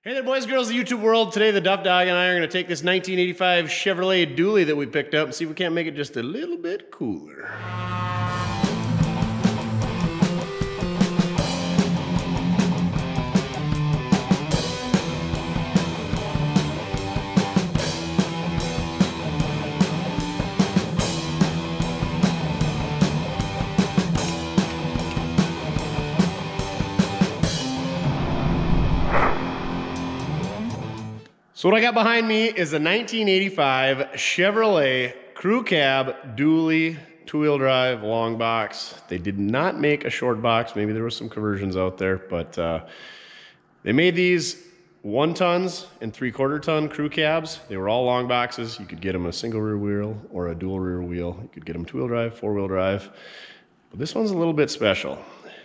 Hey there, boys and girls of the YouTube world. Today, the Duff Dog and I are going to take this 1985 Chevrolet dually that we picked up and see if we can't make it just a little bit cooler. So what I got behind me is a 1985 Chevrolet crew cab dually, two-wheel drive, long box. They did not make a short box. Maybe there was some conversions out there, but they made these 1 tons and 3/4 ton crew cabs. They were all long boxes. You could get them a single rear wheel or a dual rear wheel. You could get them 2-wheel drive, 4-wheel drive. But this one's a little bit special.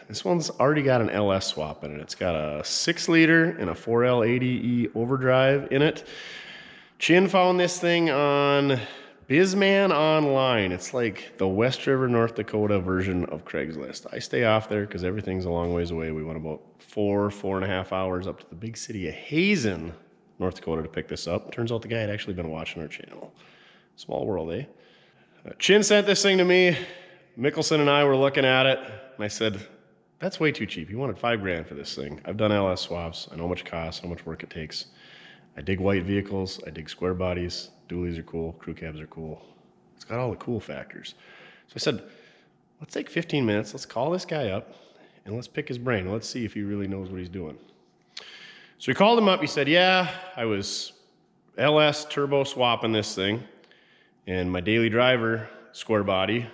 This one's already got an LS swap in it. It's got a 6-liter and a 4L80E overdrive in it. Chin found this thing on Bizman Online. It's like the West River, North Dakota version of Craigslist. I stay off there because everything's a long ways away. We went about 4.5 hours up to the big city of Hazen, North Dakota to pick this up. Turns out the guy had actually been watching our channel. Small world, eh? Chin sent this thing to me. Mickelson and I were looking at it, and I said, that's way too cheap. He wanted $5 grand for this thing. I've done LS swaps. I know how much it costs, how much work it takes. I dig white vehicles. I dig square bodies. Dualies are cool. Crew cabs are cool. It's got all the cool factors. So I said, let's take 15 minutes. Let's call this guy up and let's pick his brain. Let's see if he really knows what he's doing. So we called him up. He said, yeah, I was LS turbo swapping this thing. And my daily driver, square body,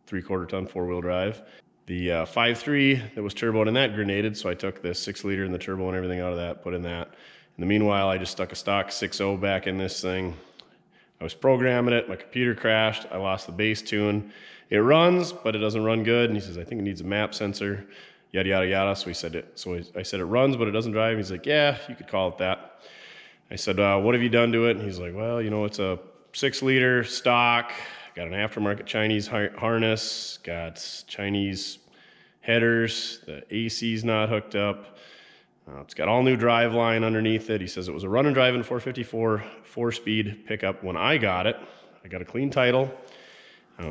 3/4 ton 4-wheel drive. The 5.3 that was turboed in that grenaded, so I took the 6-liter and the turbo and everything out of that, put in that. In the meanwhile, I just stuck a stock 6.0 back in this thing. I was programming it, my computer crashed, I lost the bass tune. It runs, but it doesn't run good, and he says, I think it needs a map sensor, yada, yada, yada. So I said, it runs, but it doesn't drive. He's like, yeah, you could call it that. I said, what have you done to it? And he's like, well, you know, it's a 6-liter stock, got an aftermarket Chinese harness, got Chinese headers, the AC's not hooked up. It's got all new drive line underneath it. He says it was a run and drive in 454 4-speed pickup when I got it. I got a clean title.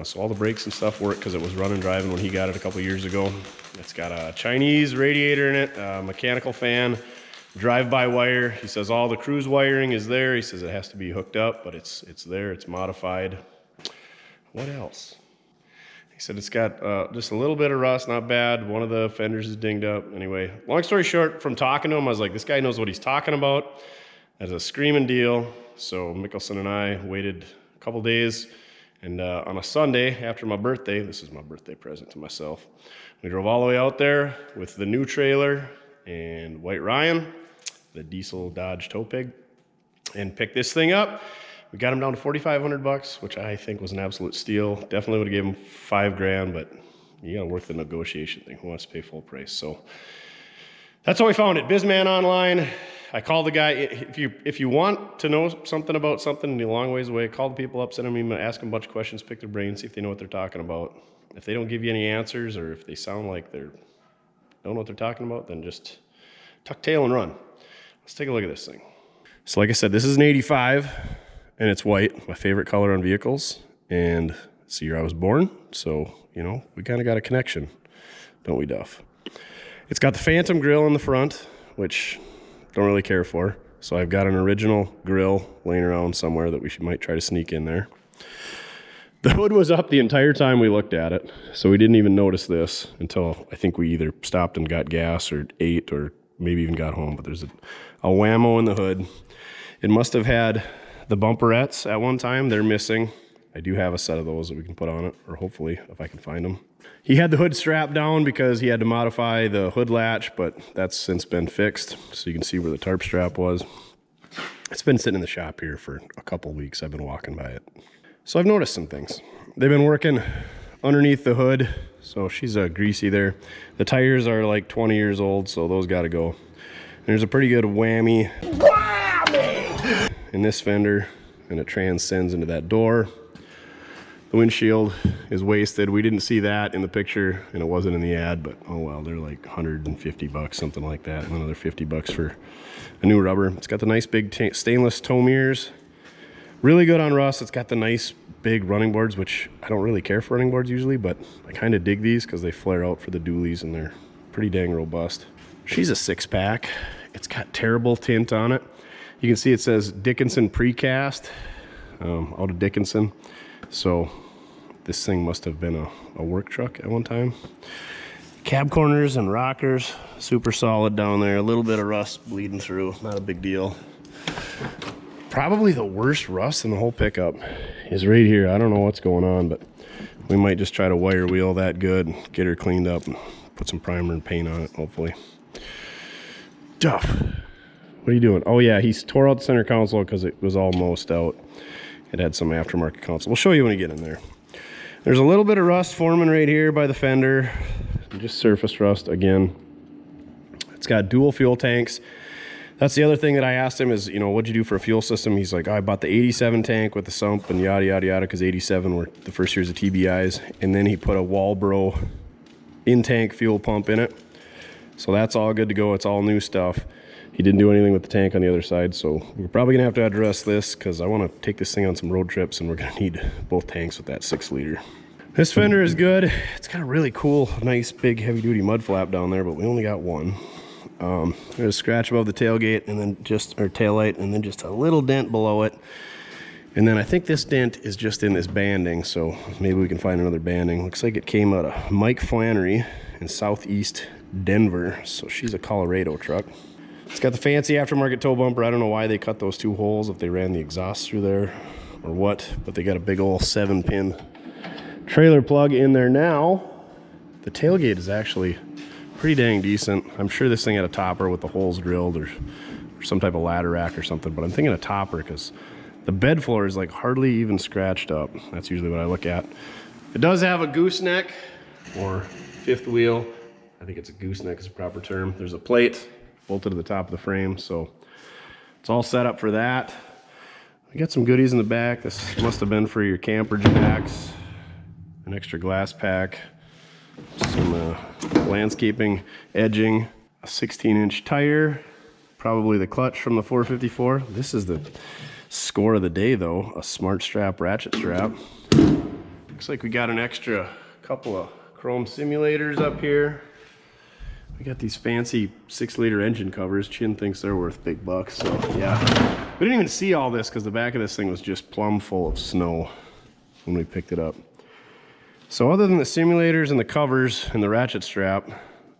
So all the brakes and stuff work because it was run and driving when he got it a couple years ago. It's got a Chinese radiator in it, a mechanical fan, drive-by wire. He says all the cruise wiring is there. He says it has to be hooked up, but it's there, it's modified. What else? He said it's got just a little bit of rust, not bad. One of the fenders is dinged up. Anyway, long story short, from talking to him, I was like, this guy knows what he's talking about. That's a screaming deal. So Mickelson and I waited a couple days, and on a Sunday after my birthday, this is my birthday present to myself, we drove all the way out there with the new trailer and White Ryan, the diesel Dodge tow pig, and picked this thing up. We got him down to $4,500, which I think was an absolute steal. Definitely would have given him $5 grand, but you gotta work the negotiation thing. Who wants to pay full price? So that's how we found it. Bizman Online. I called the guy. If you want to know something about something a long ways away, call the people up, send them an email, ask them a bunch of questions, pick their brains, see if they know what they're talking about. If they don't give you any answers, or if they sound like they don't know what they're talking about, then just tuck tail and run. Let's take a look at this thing. So like I said, this is an 85. And it's white, my favorite color on vehicles, and it's the year I was born, so, you know, we kind of got a connection, don't we, Duff? It's got the Phantom grille in the front, which don't really care for, so I've got an original grille laying around somewhere that might try to sneak in there. The hood was up the entire time we looked at it, so we didn't even notice this until I think we either stopped and got gas or ate or maybe even got home, but there's a whammo in the hood. It must have had the bumperettes at one time. They're missing. I do have a set of those that we can put on it, or hopefully if I can find them. He had the hood strapped down because he had to modify the hood latch, but that's since been fixed, so you can see where the tarp strap was. It's been sitting in the shop here for a couple weeks. I've been walking by it. So I've noticed some things. They've been working underneath the hood, so she's greasy there. The tires are like 20 years old, so those got to go. There's a pretty good whammy in this fender, and it transcends into that door. The The windshield is wasted. We didn't see that in the picture and it wasn't in the ad, but oh well, they're like 150 bucks, something like that. And another 50 bucks for a new rubber. It's got the nice big stainless toe mirrors. Really good on rust. It's got the nice big running boards, which I don't really care for running boards usually, but I kind of dig these because they flare out for the dualies and they're pretty dang robust. She's a 6-pack. It's got terrible tint on it. You can see it says Dickinson Precast out of Dickinson. So this thing must have been a work truck at one time. Cab corners and rockers, super solid down there. A little bit of rust bleeding through, not a big deal. Probably the worst rust in the whole pickup is right here. I don't know what's going on, but we might just try to wire wheel that good, get her cleaned up, and put some primer and paint on it, hopefully. Duff, what are you doing? Oh yeah, he tore out the center console because it was all mosed out. It had some aftermarket console. We'll show you when we get in there. There's a little bit of rust forming right here by the fender. Just surface rust again. It's got dual fuel tanks. That's the other thing that I asked him is, you know, what'd you do for a fuel system? He's like, oh, I bought the 87 tank with the sump and yada, yada, yada, because 87 were the first years of TBIs. And then he put a Walbro in-tank fuel pump in it. So that's all good to go. It's all new stuff. He didn't do anything with the tank on the other side. So we're probably gonna have to address this because I want to take this thing on some road trips and we're gonna need both tanks with that 6-liter. This fender is good. It's got a really cool, nice, big, heavy-duty mud flap down there, but we only got one. There's a scratch above the tailgate and then just, or taillight, and then just a little dent below it. And then I think this dent is just in this banding, so maybe we can find another banding. Looks like it came out of Mike Flannery in southeast Denver, so she's a Colorado truck. It's got the fancy aftermarket tow bumper. I don't know why they cut those 2 holes, if they ran the exhaust through there or what, but they got a big old 7-pin trailer plug in there now. The tailgate is actually pretty dang decent. I'm sure this thing had a topper with the holes drilled or some type of ladder rack or something, but I'm thinking a topper because the bed floor is like hardly even scratched up. That's usually what I look at. It does have a gooseneck or 5th wheel. I think it's a gooseneck is a proper term. There's a plate bolted to the top of the frame, so it's all set up for that. We got some goodies in the back. This must have been for your camper jacks. An extra glass pack, some landscaping edging, a 16-inch tire, probably the clutch from the 454. This is the score of the day though, a smart strap ratchet strap. Looks like we got an extra couple of chrome simulators up here. We got these fancy 6-liter engine covers. Chin thinks they're worth big bucks, so yeah. We didn't even see all this because the back of this thing was just plumb full of snow when we picked it up. So other than the simulators and the covers and the ratchet strap,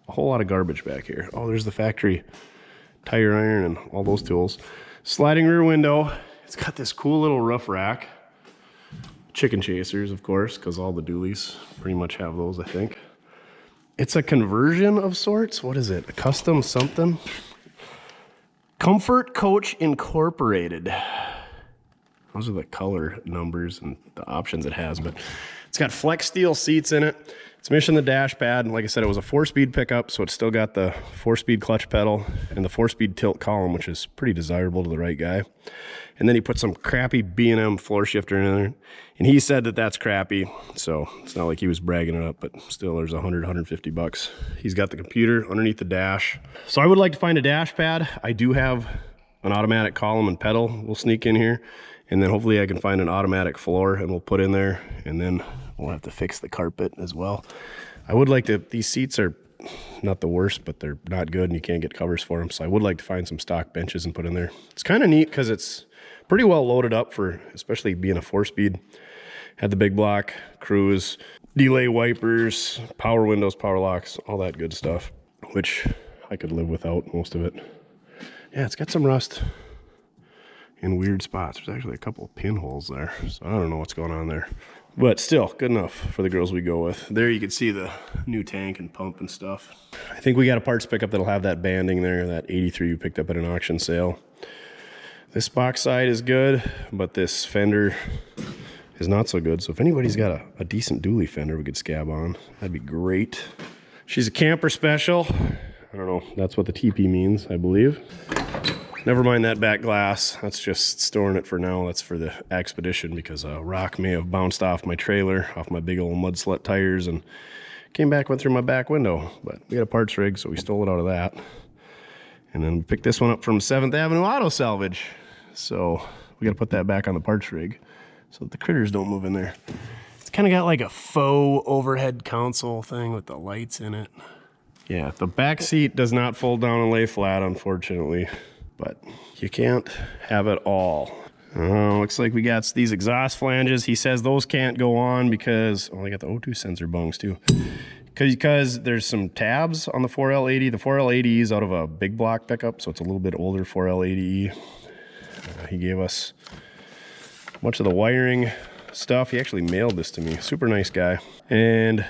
a whole lot of garbage back here. Oh, there's the factory tire iron and all those tools. Sliding rear window. It's got this cool little roof rack. Chicken chasers, of course, because all the dualies pretty much have those, I think. It's a conversion of sorts. What is it? A custom something? Comfort Coach Incorporated. Those are the color numbers and the options it has, but it's got flex steel seats in it. It's missing the dash pad. Like I said, it was a 4-speed pickup, so it's still got the 4-speed clutch pedal and the 4-speed tilt column, which is pretty desirable to the right guy. And then he put some crappy B&M floor shifter in there, and he said that that's crappy, so it's not like he was bragging it up, but still there's 150 bucks. He's got the computer underneath the dash. So I would like to find a dash pad. I do have an automatic column and pedal. We'll sneak in here. And then hopefully I can find an automatic floor and we'll put in there, and then we'll have to fix the carpet as well. I would like to, these seats are not the worst, but they're not good and you can't get covers for them. So I would like to find some stock benches and put in there. It's kind of neat because it's pretty well loaded up for, especially being a 4-speed. Had the big block, cruise, delay wipers, power windows, power locks, all that good stuff, which I could live without most of it. Yeah, it's got some rust in weird spots. There's actually a couple of pinholes there, so I don't know what's going on there, but still good enough for the girls we go with. There you can see the new tank and pump and stuff. I think we got a parts pickup that'll have that banding there, that 83 we picked up at an auction sale. This box side is good, but this fender is not so good. So if anybody's got a decent dually fender we could scab on, that'd be great. She's a camper special. I don't know, that's what the TP means, I believe. never mind that back glass. That's just storing it for now. That's for the expedition because a rock may have bounced off my trailer, off my big old mud slut tires, and came back, went through my back window. But we had a parts rig, so we stole it out of that. And then we picked this one up from 7th Avenue Auto Salvage. So we got to put that back on the parts rig so that the critters don't move in there. It's kind of got like a faux overhead console thing with the lights in it. Yeah, the back seat does not fold down and lay flat, unfortunately, but you can't have it all. Looks like we got these exhaust flanges. He says those can't go on because, oh, they got the O2 sensor bungs too. Because there's some tabs on the 4L80. The 4L80 is out of a big block pickup, so it's a little bit older 4L80E. He gave us a bunch of the wiring stuff. He actually mailed this to me. Super nice guy. And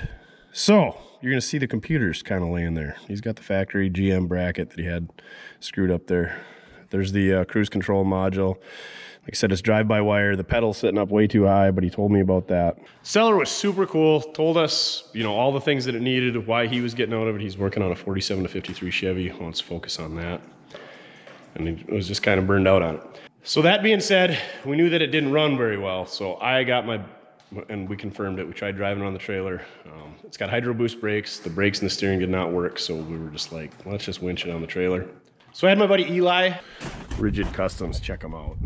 so you're gonna see the computers kind of laying there. He's got the factory GM bracket that he had screwed up there. There's the cruise control module. Like I said, it's drive-by-wire. The pedal's sitting up way too high, but he told me about that. Seller was super cool. Told us, you know, all the things that it needed, why he was getting out of it. He's working on a 47 to 53 Chevy. Wants to focus on that. And he was just kind of burned out on it. So that being said, we knew that it didn't run very well. So I got my, and we confirmed it. We tried driving on the trailer. It's got hydro boost brakes. The brakes and the steering did not work. So we were just like, let's just winch it on the trailer. So I had my buddy Eli, Rigid Customs, check them out.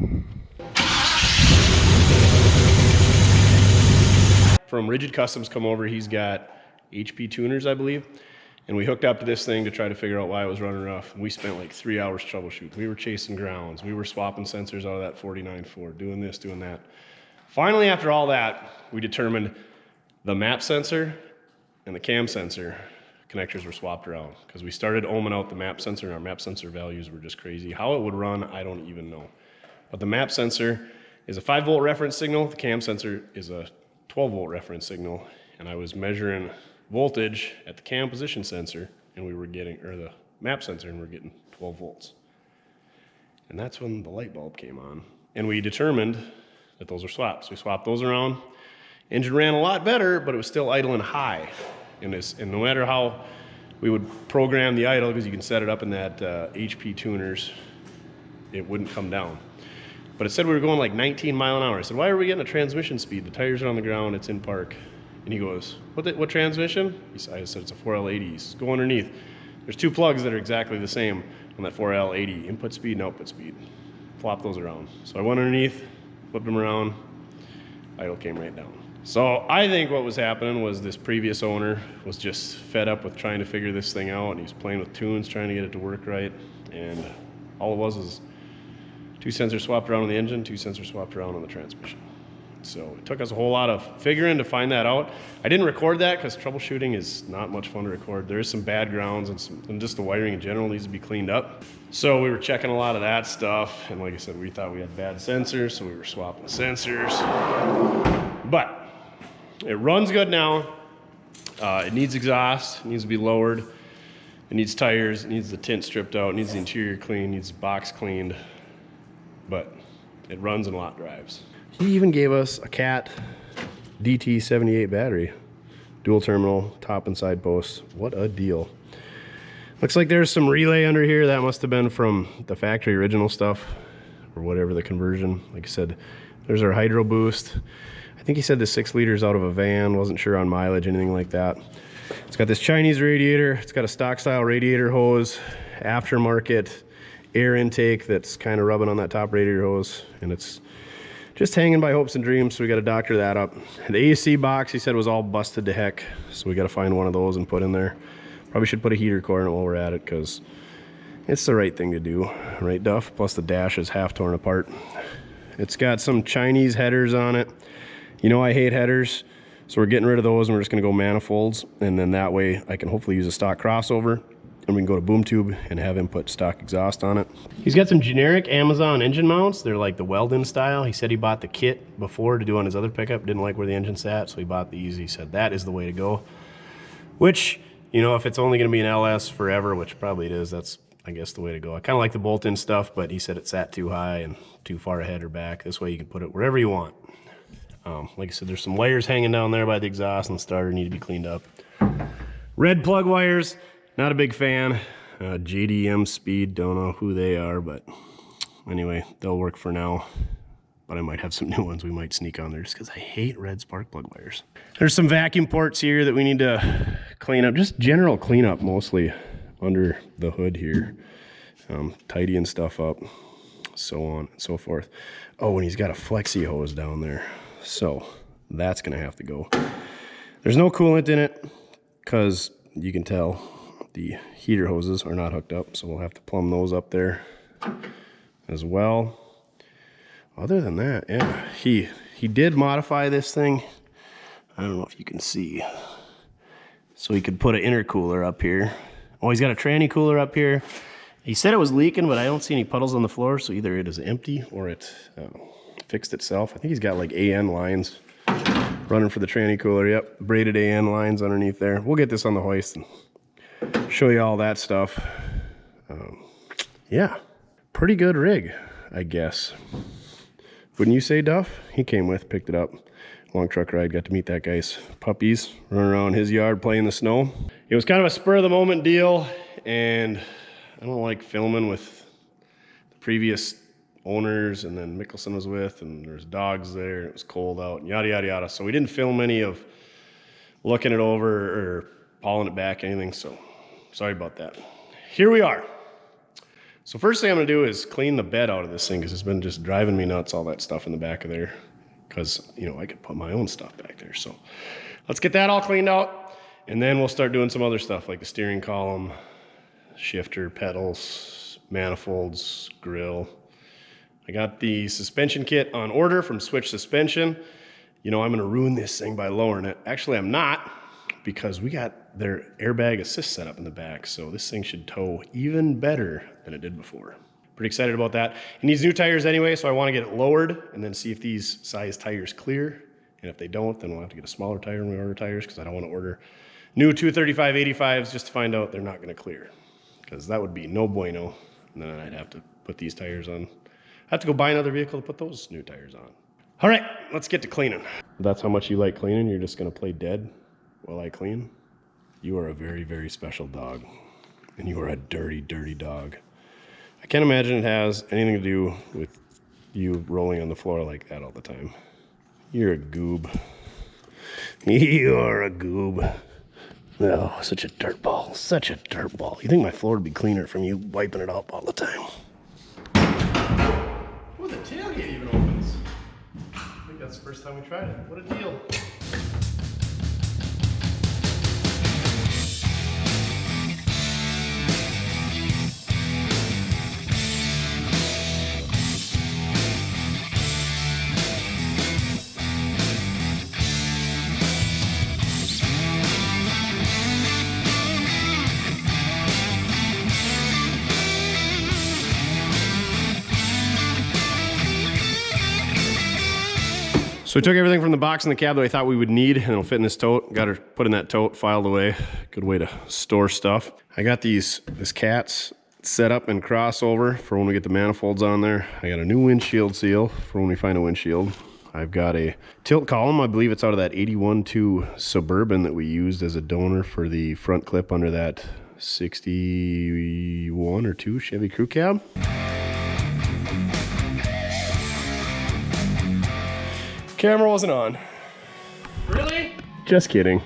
From Rigid Customs come over, he's got HP tuners, I believe. And we hooked up to this thing to try to figure out why it was running rough. We spent like 3 hours troubleshooting. We were chasing grounds. We were swapping sensors out of that 49.4, doing this, doing that. Finally, after all that, we determined the map sensor and the cam sensor connectors were swapped around because we started ohming out the map sensor, and our map sensor values were just crazy. How it would run, I don't even know. But the map sensor is a 5-volt reference signal. The cam sensor is a 12-volt reference signal. And I was measuring voltage at the cam position sensor, and we were getting, or the map sensor, and we're getting 12 volts. And that's when the light bulb came on. And we determined that those are swapped. So we swapped those around. Engine ran a lot better, but it was still idling high. And no matter how we would program the idle, because you can set it up in that HP tuners, it wouldn't come down. But it said we were going like 19 mile an hour. I said, why are we getting a transmission speed? The tires are on the ground, it's in park. And he goes, what transmission? I said, it's a 4L80. He says, go underneath. There's 2 plugs that are exactly the same on that 4L80, input speed and output speed. Flop those around. So I went underneath, flipped them around, idle came right down. So I think what was happening was this previous owner was just fed up with trying to figure this thing out, and he was playing with tunes, trying to get it to work right. And all it was is 2 sensors swapped around on the engine, 2 sensors swapped around on the transmission. So it took us a whole lot of figuring to find that out. I didn't record that because troubleshooting is not much fun to record. There is some bad grounds and just the wiring in general needs to be cleaned up. So we were checking a lot of that stuff. And like I said, we thought we had bad sensors, so we were swapping sensors. But it runs good now. It needs exhaust, it needs to be lowered. It needs tires, it needs the tint stripped out, it needs the interior cleaned, it needs the box cleaned. But it runs and a lot drives. He even gave us a Cat DT78 battery. Dual terminal, top and side posts. What a deal. Looks like there's some relay under here. That must have been from the factory original stuff or whatever the conversion. Like I said, there's our hydro boost. I think he said the 6 liters out of a van. Wasn't sure on mileage, anything like that. It's got this Chinese radiator. It's got a stock style radiator hose, aftermarket air intake that's kind of rubbing on that top radiator hose, and it's just hanging by hopes and dreams, so we got to doctor that up. The AC box, he said, was all busted to heck, so we got to find one of those and put in there. Probably should put a heater core in it while we're at it, because it's the right thing to do, right, Duff? Plus the dash is half torn apart. It's got some Chinese headers on it. You know I hate headers, so we're getting rid of those, and we're just going to go manifolds, and then that way I can hopefully use a stock crossover, and we can go to boom tube and have him put stock exhaust on it. He's got some generic Amazon engine mounts. They're like the Weldon style. He said he bought the kit before to do on his other pickup. Didn't like where the engine sat, so he bought these. He said that is the way to go. Which, you know, if it's only going to be an LS forever, which probably it is, that's, I guess, the way to go. I kind of like the bolt-in stuff, but he said it sat too high and too far ahead or back. This way you can put it wherever you want. Like I said, there's some wires hanging down there by the exhaust and the starter need to be cleaned up. Red plug wires. Not a big fan. JDM Speed, don't know who they are, but anyway, they'll work for now. But I might have some new ones we might sneak on there just because I hate red spark plug wires. There's some vacuum ports here that we need to clean up. Just general cleanup mostly under the hood here. Tidying stuff up, so on and so forth. Oh, and he's got a flexi hose down there. So that's gonna have to go. There's no coolant in it because you can tell the heater hoses are not hooked up. So we'll have to plumb those up there as well. Other than that, yeah, he did modify this thing. I don't know if you can see. So he could put an intercooler up here. Oh, he's got a tranny cooler up here. He said it was leaking, but I don't see any puddles on the floor. So either it is empty or it fixed itself. I think he's got like AN lines running for the tranny cooler. Yep, braided AN lines underneath there. We'll get this on the hoist and show you all that stuff. Yeah, pretty good rig, I guess. Wouldn't you say, Duff? He came with, picked it up. Long truck ride, got to meet that guy's puppies, running around his yard playing in the snow. It was kind of a spur of the moment deal, and I don't like filming with the previous owners, and then Mickelson was with, and there's dogs there, and it was cold out, and yada, yada, yada. So we didn't film any of looking it over or hauling it back, anything, so sorry about that. Here we are. So first thing I'm gonna do is clean the bed out of this thing because it's been just driving me nuts, all that stuff in the back of there. Because, you know, I could put my own stuff back there. So let's get that all cleaned out. And then we'll start doing some other stuff like the steering column, shifter, pedals, manifolds, grill. I got the suspension kit on order from Switch Suspension. You know, I'm gonna ruin this thing by lowering it. Actually, I'm not, because we got their airbag assist set up in the back. So this thing should tow even better than it did before. Pretty excited about that. It needs new tires anyway, so I want to get it lowered and then see if these size tires clear. And if they don't, then we'll have to get a smaller tire when we order tires, because I don't want to order new 235/85s just to find out they're not going to clear, because that would be no bueno. And then I'd have to put these tires on. I have to go buy another vehicle to put those new tires on. All right, let's get to cleaning. That's how much you like cleaning. You're just going to play dead while I clean. You are a very, very special dog, and you are a dirty, dirty dog. I can't imagine it has anything to do with you rolling on the floor like that all the time. You're a goob. You are a goob. Oh, such a dirt ball. Such a dirt ball. You think my floor would be cleaner from you wiping it up all the time? Oh, the tailgate even opens. I think that's the first time we tried it. What a deal. So we took everything from the box in the cab that I thought we would need, and it'll fit in this tote. Got her put in that tote, filed away. Good way to store stuff. I got this cat's set up and crossover for when we get the manifolds on there. I got a new windshield seal for when we find a windshield. I've got a tilt column. I believe it's out of that 81.2 Suburban that we used as a donor for the front clip under that 61 or 2 Chevy crew cab. Camera wasn't on. Really? Just kidding.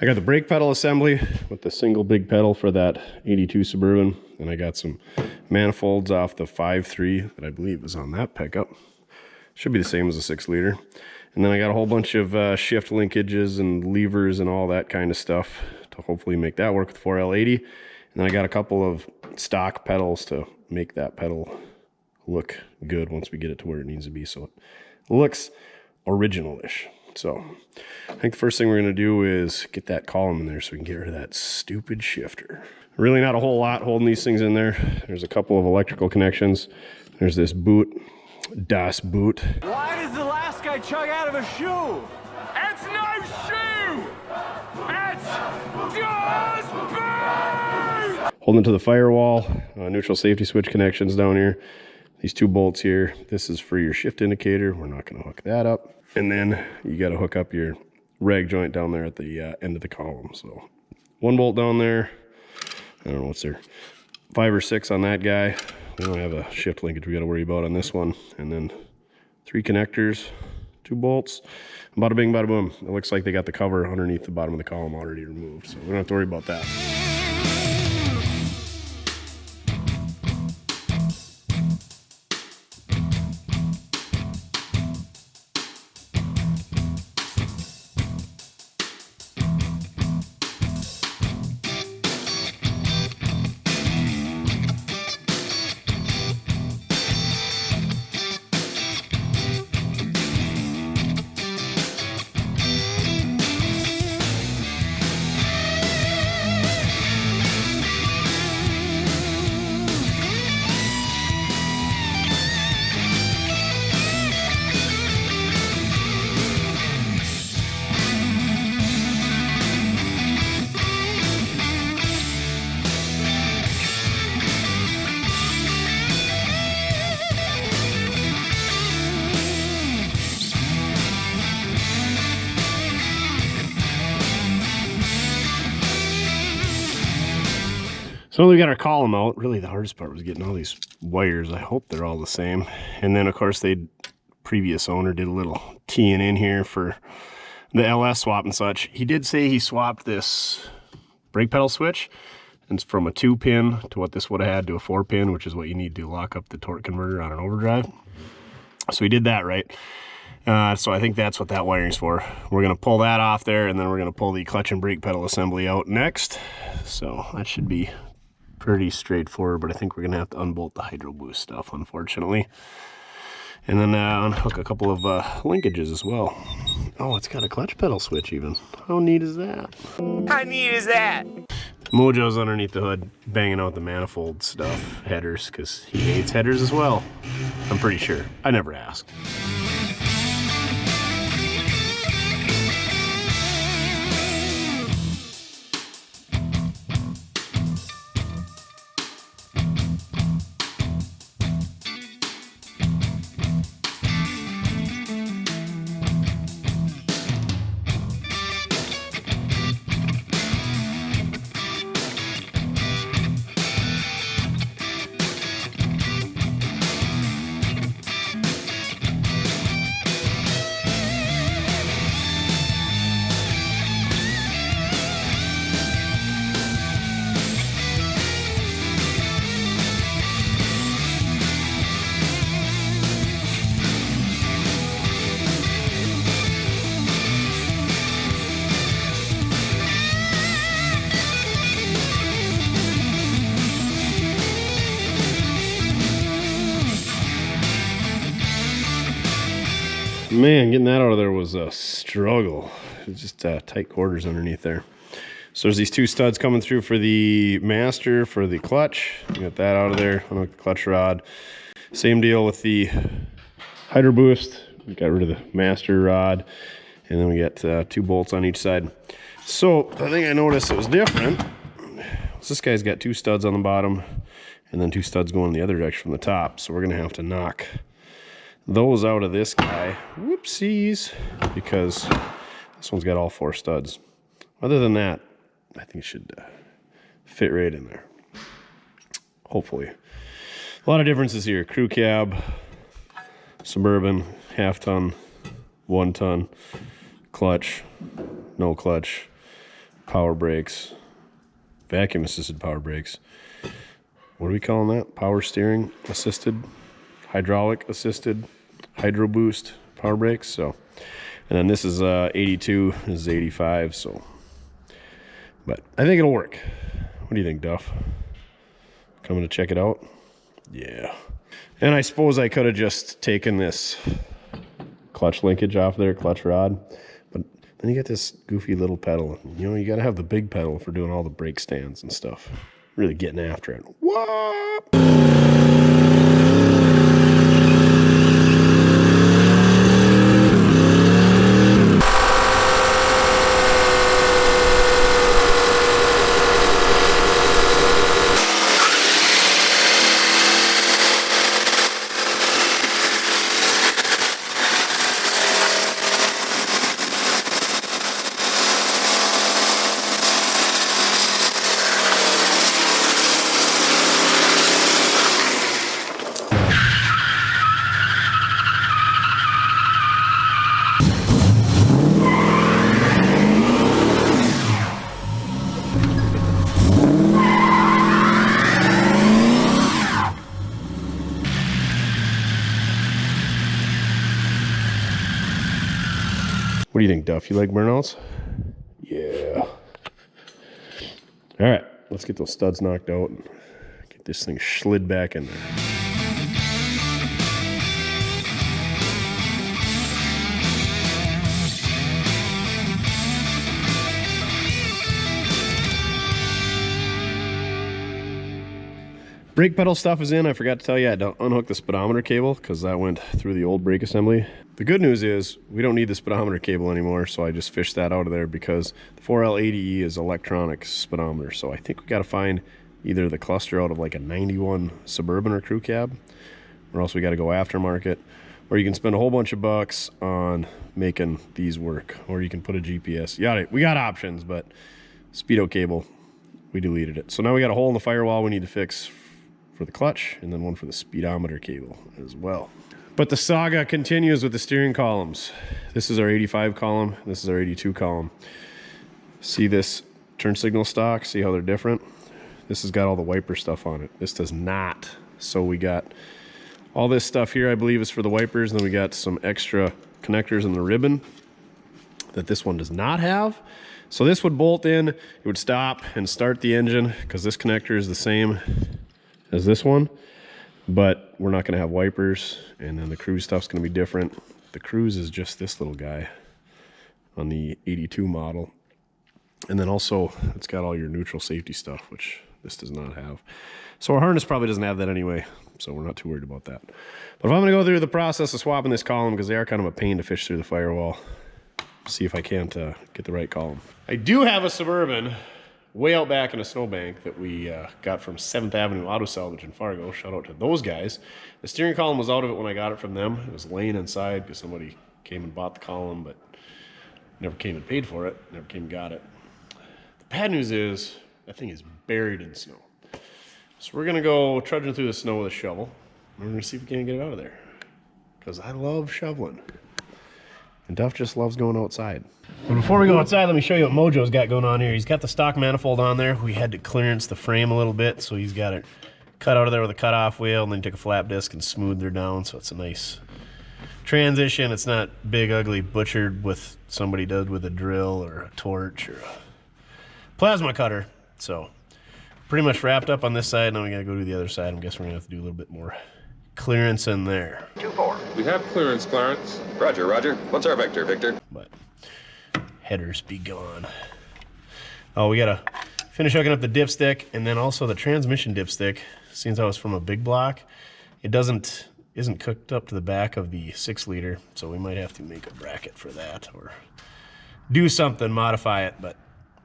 I got the brake pedal assembly with the single big pedal for that 82 Suburban, and I got some manifolds off the 5.3 that I believe was on that pickup. Should be the same as a 6-liter. And then I got a whole bunch of shift linkages and levers and all that kind of stuff to hopefully make that work with 4L80. And then I got a couple of stock pedals to make that pedal look good once we get it to where it needs to be, so it looks original-ish. So I think the first thing we're going to do is get that column in there so we can get rid of that stupid shifter. Really not a whole lot holding these things in there. There's a couple of electrical connections. There's this boot, Das boot. Why does the last guy chug out of a shoe? It's no shoe! It's just boot! Holding to the firewall, neutral safety switch connections down here. These 2 bolts here. This is for your shift indicator. We're not going to hook that up. And then you got to hook up your rag joint down there at the end of the column. So 1 bolt down there. I don't know what's there. 5 or 6 on that guy. We don't have a shift linkage we got to worry about on this one. And then 3 connectors, 2 bolts. Bada bing, bada boom. It looks like they got the cover underneath the bottom of the column already removed, so we don't have to worry about that. So we got our column out. Really the hardest part was getting all these wires. I hope they're all the same. And then of course previous owner did a little teeing in here for the LS swap and such. He did say he swapped this brake pedal switch, and it's from a 2-pin to what this would have had to a 4-pin, which is what you need to lock up the torque converter on an overdrive. So he did that right. So I think that's what that wiring's for. We're gonna pull that off there, and then we're gonna pull the clutch and brake pedal assembly out next. So that should be pretty straightforward, but I think we're gonna have to unbolt the hydro boost stuff, unfortunately. And then unhook a couple of linkages as well. Oh, it's got a clutch pedal switch even. How neat is that? How neat is that? Mojo's underneath the hood banging out the manifold stuff, headers, because he hates headers as well. I'm pretty sure. I never asked. Man, getting that out of there was a struggle. It's just tight quarters underneath there. So there's these 2 studs coming through for the master for the clutch. Get that out of there. Unhook the clutch rod. Same deal with the hydro boost. We got rid of the master rod, and then we got 2 bolts on each side. So the thing I noticed that was different is this guy's got 2 studs on the bottom, and then 2 studs going the other direction from the top. So we're gonna have to knock those out of this guy. Whoopsies, because this one's got all 4 studs. Other than that, I think it should fit right in there, hopefully. A lot of differences here. Crew cab, Suburban, half-ton, 1-ton, clutch, no clutch, power brakes, vacuum assisted power brakes. What are we calling that? Power steering assisted, hydraulic assisted, hydro boost power brakes. So, and then this is 82, this is 85. So, but I think it'll work. What do you think, Duff? Coming to check it out? Yeah. And I suppose I could have just taken this clutch linkage off there, clutch rod, but then you get this goofy little pedal. You know, you got to have the big pedal for doing all the brake stands and stuff. Really getting after it. What? What do you think, Duff? You like burnouts? Yeah. All right, let's get those studs knocked out and get this thing slid back in there. Brake pedal stuff is in. I forgot to tell you, I had to unhook the speedometer cable because that went through the old brake assembly. The good news is we don't need the speedometer cable anymore, so I just fished that out of there because the 4L80E is electronic speedometer. So I think we got to find either the cluster out of like a 91 Suburban or crew cab, or else we got to go aftermarket, or you can spend a whole bunch of bucks on making these work, or you can put a GPS. Yeah, we got options, but speedo cable, we deleted it. So now we got a hole in the firewall we need to fix for the clutch, and then one for the speedometer cable as well. But the saga continues with the steering columns. This is our 85 column, this is our 82 column. See this turn signal stock, see how they're different? This has got all the wiper stuff on it. This does not. So we got all this stuff here, I believe, is for the wipers, and then we got some extra connectors in the ribbon that this one does not have. So this would bolt in, it would stop and start the engine because this connector is the same as this one, but we're not going to have wipers, and then the cruise stuff's going to be different. The cruise is just this little guy on the 82 model, and then also it's got all your neutral safety stuff, which this does not have. So our harness probably doesn't have that anyway, so we're not too worried about that. But if I'm going to go through the process of swapping this column, because they are kind of a pain to fish through the firewall, see if I can't get the right column. I do have a Suburban way out back in a snowbank that we got from 7th Avenue Auto Salvage in Fargo. Shout out to those guys. The steering column was out of it when I got it from them. It was laying inside because somebody came and bought the column, but never came and paid for it, never came and got it. The bad news is that thing is buried in snow. So we're gonna go trudging through the snow with a shovel. We're gonna see if we can get it out of there, because I love shoveling. And Duff just loves going outside. But before we go outside, let me show you what Mojo's got going on here. He's got the stock manifold on there. We had to clearance the frame a little bit, so he's got it cut out of there with a cutoff wheel, and then took a flap disc and smoothed her down, so it's a nice transition. It's not big, ugly, butchered with somebody did with a drill or a torch or a plasma cutter. So pretty much wrapped up on this side. Now we gotta go to the other side. I guess we're gonna have to do a little bit more clearance in there. 2-4. We have clearance, Clarence. Roger, roger. What's our vector, Victor? But headers be gone. Oh, we gotta finish hooking up the dipstick, and then also the transmission dipstick. Since I was from a big block, it isn't cooked up to the back of the 6-liter, so we might have to make a bracket for that or do something, modify it, but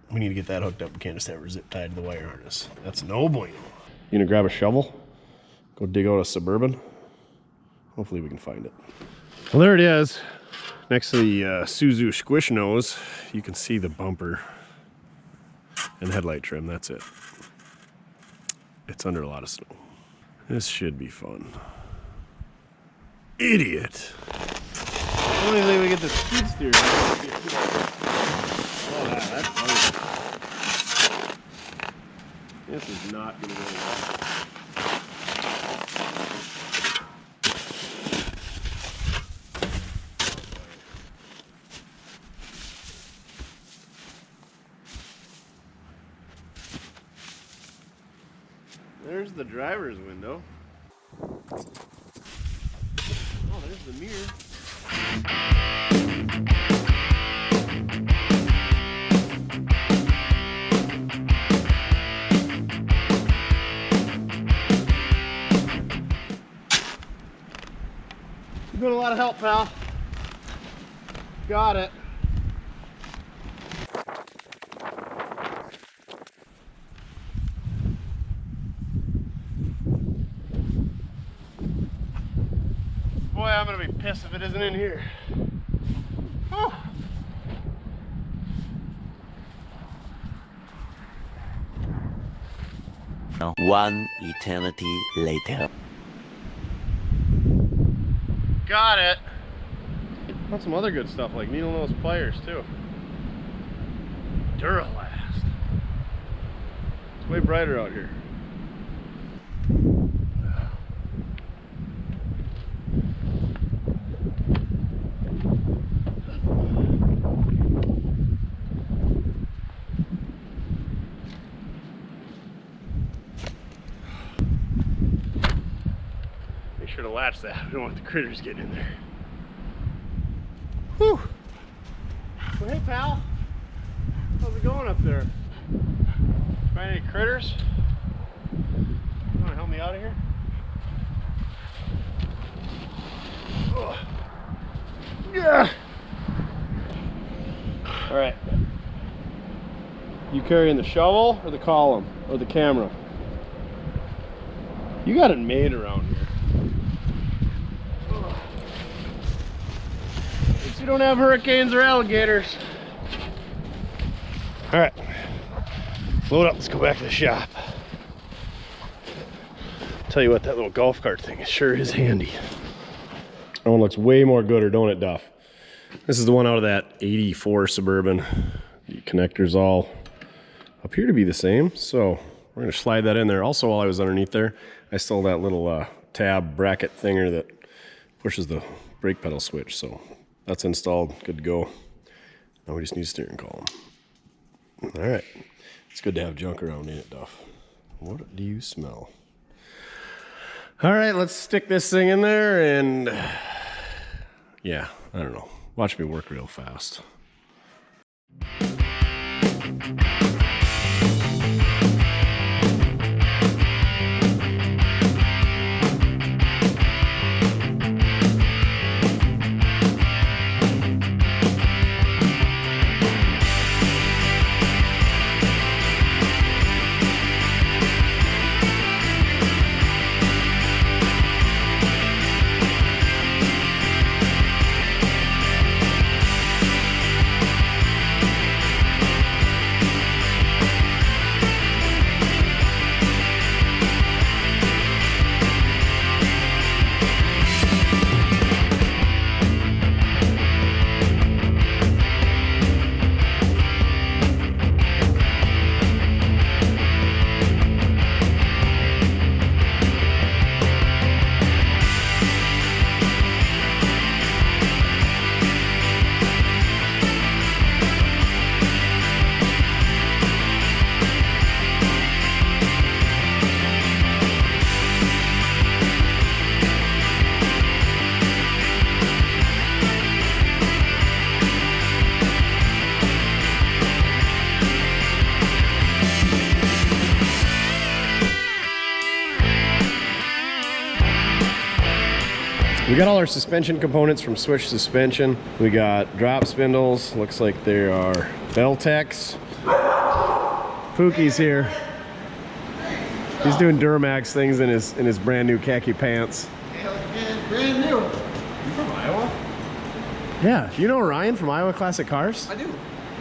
we need to get that hooked up. We can't just have her zip tied to the wire harness. That's no bueno. You gonna grab a shovel? Go dig out a Suburban. Hopefully we can find it. Well, there it is. Next to the Suzu squish nose, you can see the bumper and headlight trim. That's it. It's under a lot of snow. This should be fun. Idiot. Only thing we get the skid steer. Oh, that's funny. This is not gonna go well. There's the driver's window. Oh, there's the mirror. You've been a lot of help, pal. Got it. Boy, I'm gonna be pissed if it isn't in here. Oh. One eternity later. Got it. Got some other good stuff like needle nose pliers too. Duralast. It's way brighter out here. sure to latch that. We don't want the critters getting in there. Whew. Well, hey, pal. How's it going up there? Find any critters? You want to help me out of here? Oh. Yeah. All right. You carrying the shovel or the column or the camera? You got it made around here. At least you don't have hurricanes or alligators. All right. Load up. Let's go back to the shop. Tell you what, that little golf cart thing sure is handy. That one looks way more gooder, don't it, Duff? This is the one out of that 84 Suburban. The connectors all appear to be the same, so we're gonna slide that in there. Also, while I was underneath there, I stole that little tab bracket thinger that pushes the brake pedal switch, so that's installed, good to go. Now we just need a steering column. All right, it's good to have junk around, ain't it, Duff? What do you smell? All right, let's stick this thing in there and yeah, I don't know. Watch me work real fast. We got all our suspension components from Switch Suspension. We got drop spindles, looks like they are Beltex. Pookie's here. He's doing Duramax things in his brand new khaki pants. Hell yeah, brand new. You from Iowa? Yeah, you know Ryan from Iowa Classic Cars? I do.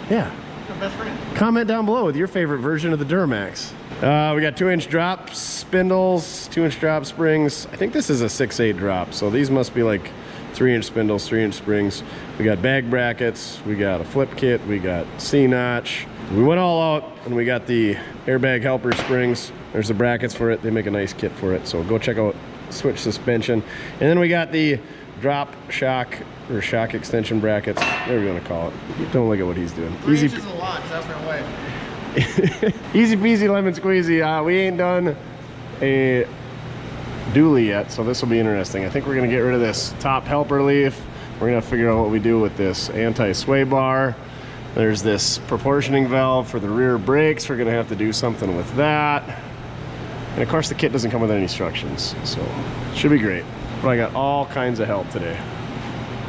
Yeah. My best friend. Comment down below with your favorite version of the Duramax. We got 2-inch drop spindles, 2-inch drop springs. I think this is a 6/8 drop, so these must be like 3-inch spindles, 3-inch springs. We got bag brackets, we got a flip kit, we got C-notch. We went all out and we got the airbag helper springs. There's the brackets for it. They make a nice kit for it, so go check out Switch Suspension. And then we got the drop shock or shock extension brackets, whatever you want to call it. Don't look at what he's doing. 3 inches a lot, that's my wife. Easy peasy lemon squeezy. We ain't done a dually yet, so this will be interesting. I think we're gonna get rid of this top helper leaf. We're gonna figure out what we do with this anti-sway bar. There's this proportioning valve for the rear brakes. We're gonna have to do something with that. And of course the kit doesn't come with any instructions, so it should be great. But I got all kinds of help today.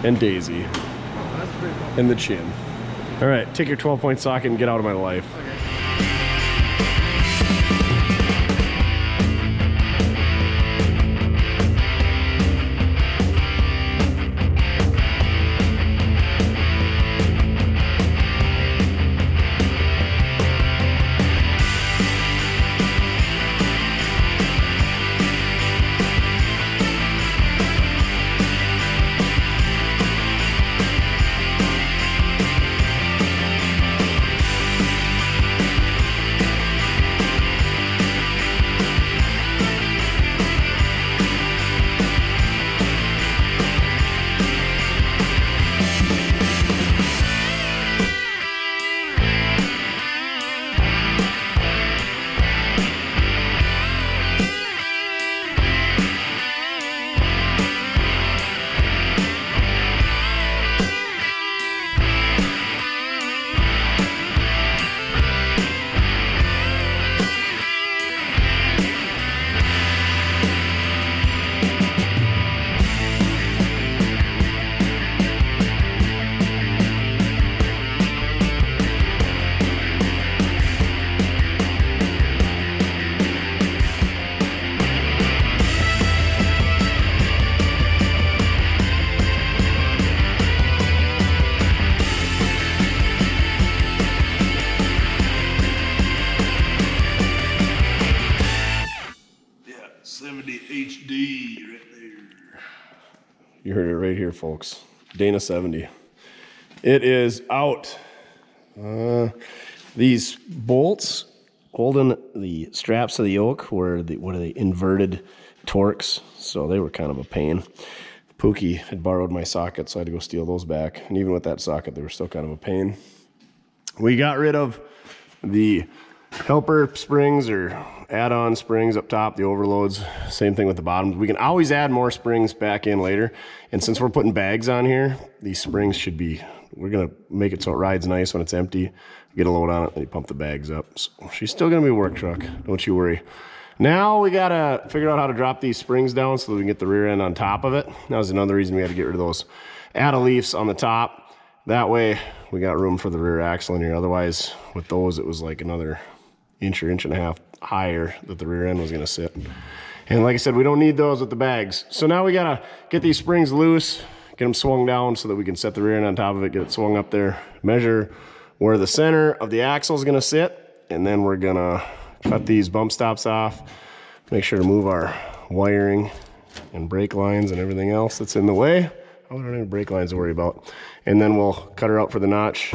And Daisy. That's pretty cool. And the chin. All right, take your 12-point socket and get out of my life. Okay. You heard it right here, folks. Dana 70. It is out. These bolts holding the straps of the yoke were what are they, inverted Torx, so they were kind of a pain. Pookie had borrowed my socket, so I had to go steal those back. And even with that socket, they were still kind of a pain. We got rid of the helper springs or add-on springs up top, the overloads. Same thing with the bottoms. We can always add more springs back in later. And since we're putting bags on here, these springs should be, we're gonna make it so it rides nice when it's empty. Get a load on it, then you pump the bags up. So she's still gonna be a work truck, don't you worry. Now we gotta figure out how to drop these springs down so that we can get the rear end on top of it. That was another reason we had to get rid of those add-a-leafs on the top. That way we got room for the rear axle in here. Otherwise, with those, it was like another inch or inch and a half higher that the rear end was gonna sit. And like I said, we don't need those with the bags. So now we gotta get these springs loose, get them swung down so that we can set the rear end on top of it, get it swung up there, measure where the center of the axle is gonna sit, and then we're gonna cut these bump stops off, make sure to move our wiring and brake lines and everything else that's in the way. Oh, we don't have any brake lines to worry about. And then we'll cut her out for the notch,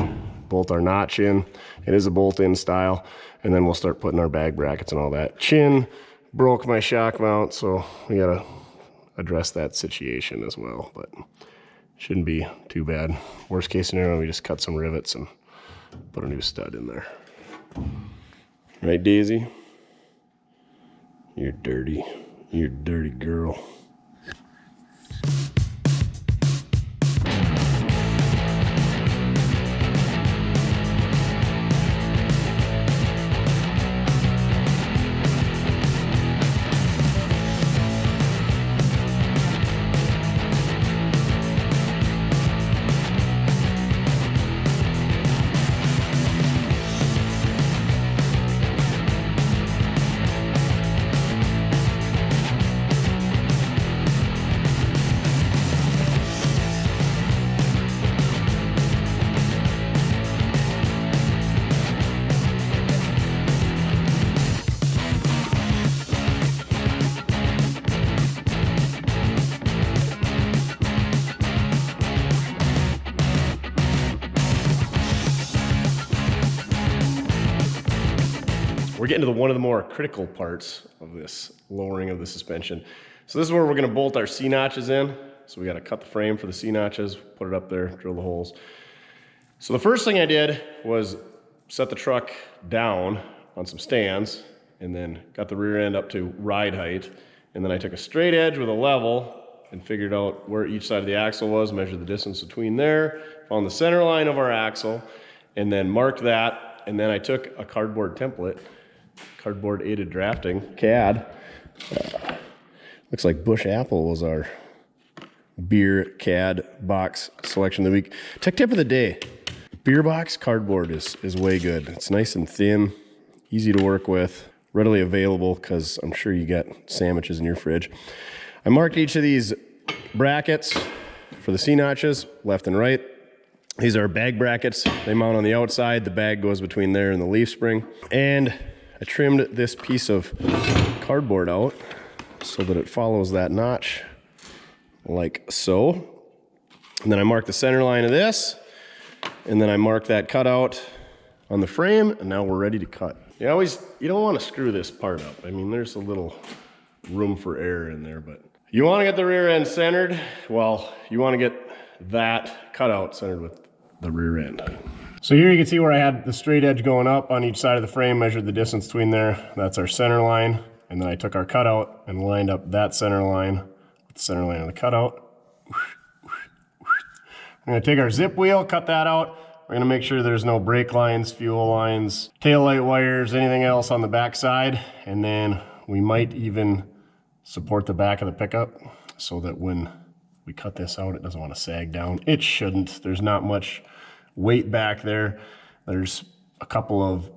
bolt our notch in. It is a bolt-in style. And then we'll start putting our bag brackets and all that. Chin broke my shock mount, so we gotta address that situation as well, but shouldn't be too bad. Worst case scenario, we just cut some rivets and put a new stud in there. Right, Daisy? You're dirty. You're a dirty girl. We're getting to one of the more critical parts of this lowering of the suspension. So this is where we're gonna bolt our C-notches in. So we gotta cut the frame for the C-notches, put it up there, drill the holes. So the first thing I did was set the truck down on some stands and then got the rear end up to ride height. And then I took a straight edge with a level and figured out where each side of the axle was, measured the distance between there, found the center line of our axle, and then marked that. And then I took a cardboard template, cardboard aided drafting, CAD. Looks like Bush Apple was our beer CAD box selection of the week. Tech tip of the day. Beer box cardboard is way good. It's nice and thin, easy to work with, readily available because I'm sure you got sandwiches in your fridge. I marked each of these brackets for the C-notches, left and right. These are bag brackets. They mount on the outside. The bag goes between there and the leaf spring. And I trimmed this piece of cardboard out so that it follows that notch like so. And then I marked the center line of this, and then I marked that cutout on the frame, and now we're ready to cut. You don't want to screw this part up. I mean, there's a little room for error in there, but you want to get the rear end centered. Well, you want to get that cutout centered with the rear end. So here you can see where I had the straight edge going up on each side of the frame, measured the distance between there. That's our center line. And then I took our cutout and lined up that center line with the center line of the cutout. I'm gonna take our zip wheel, cut that out. We're gonna make sure there's no brake lines, fuel lines, taillight wires, anything else on the back side. And then we might even support the back of the pickup so that when we cut this out, it doesn't want to sag down. It shouldn't. There's not much weight back there. There's a couple of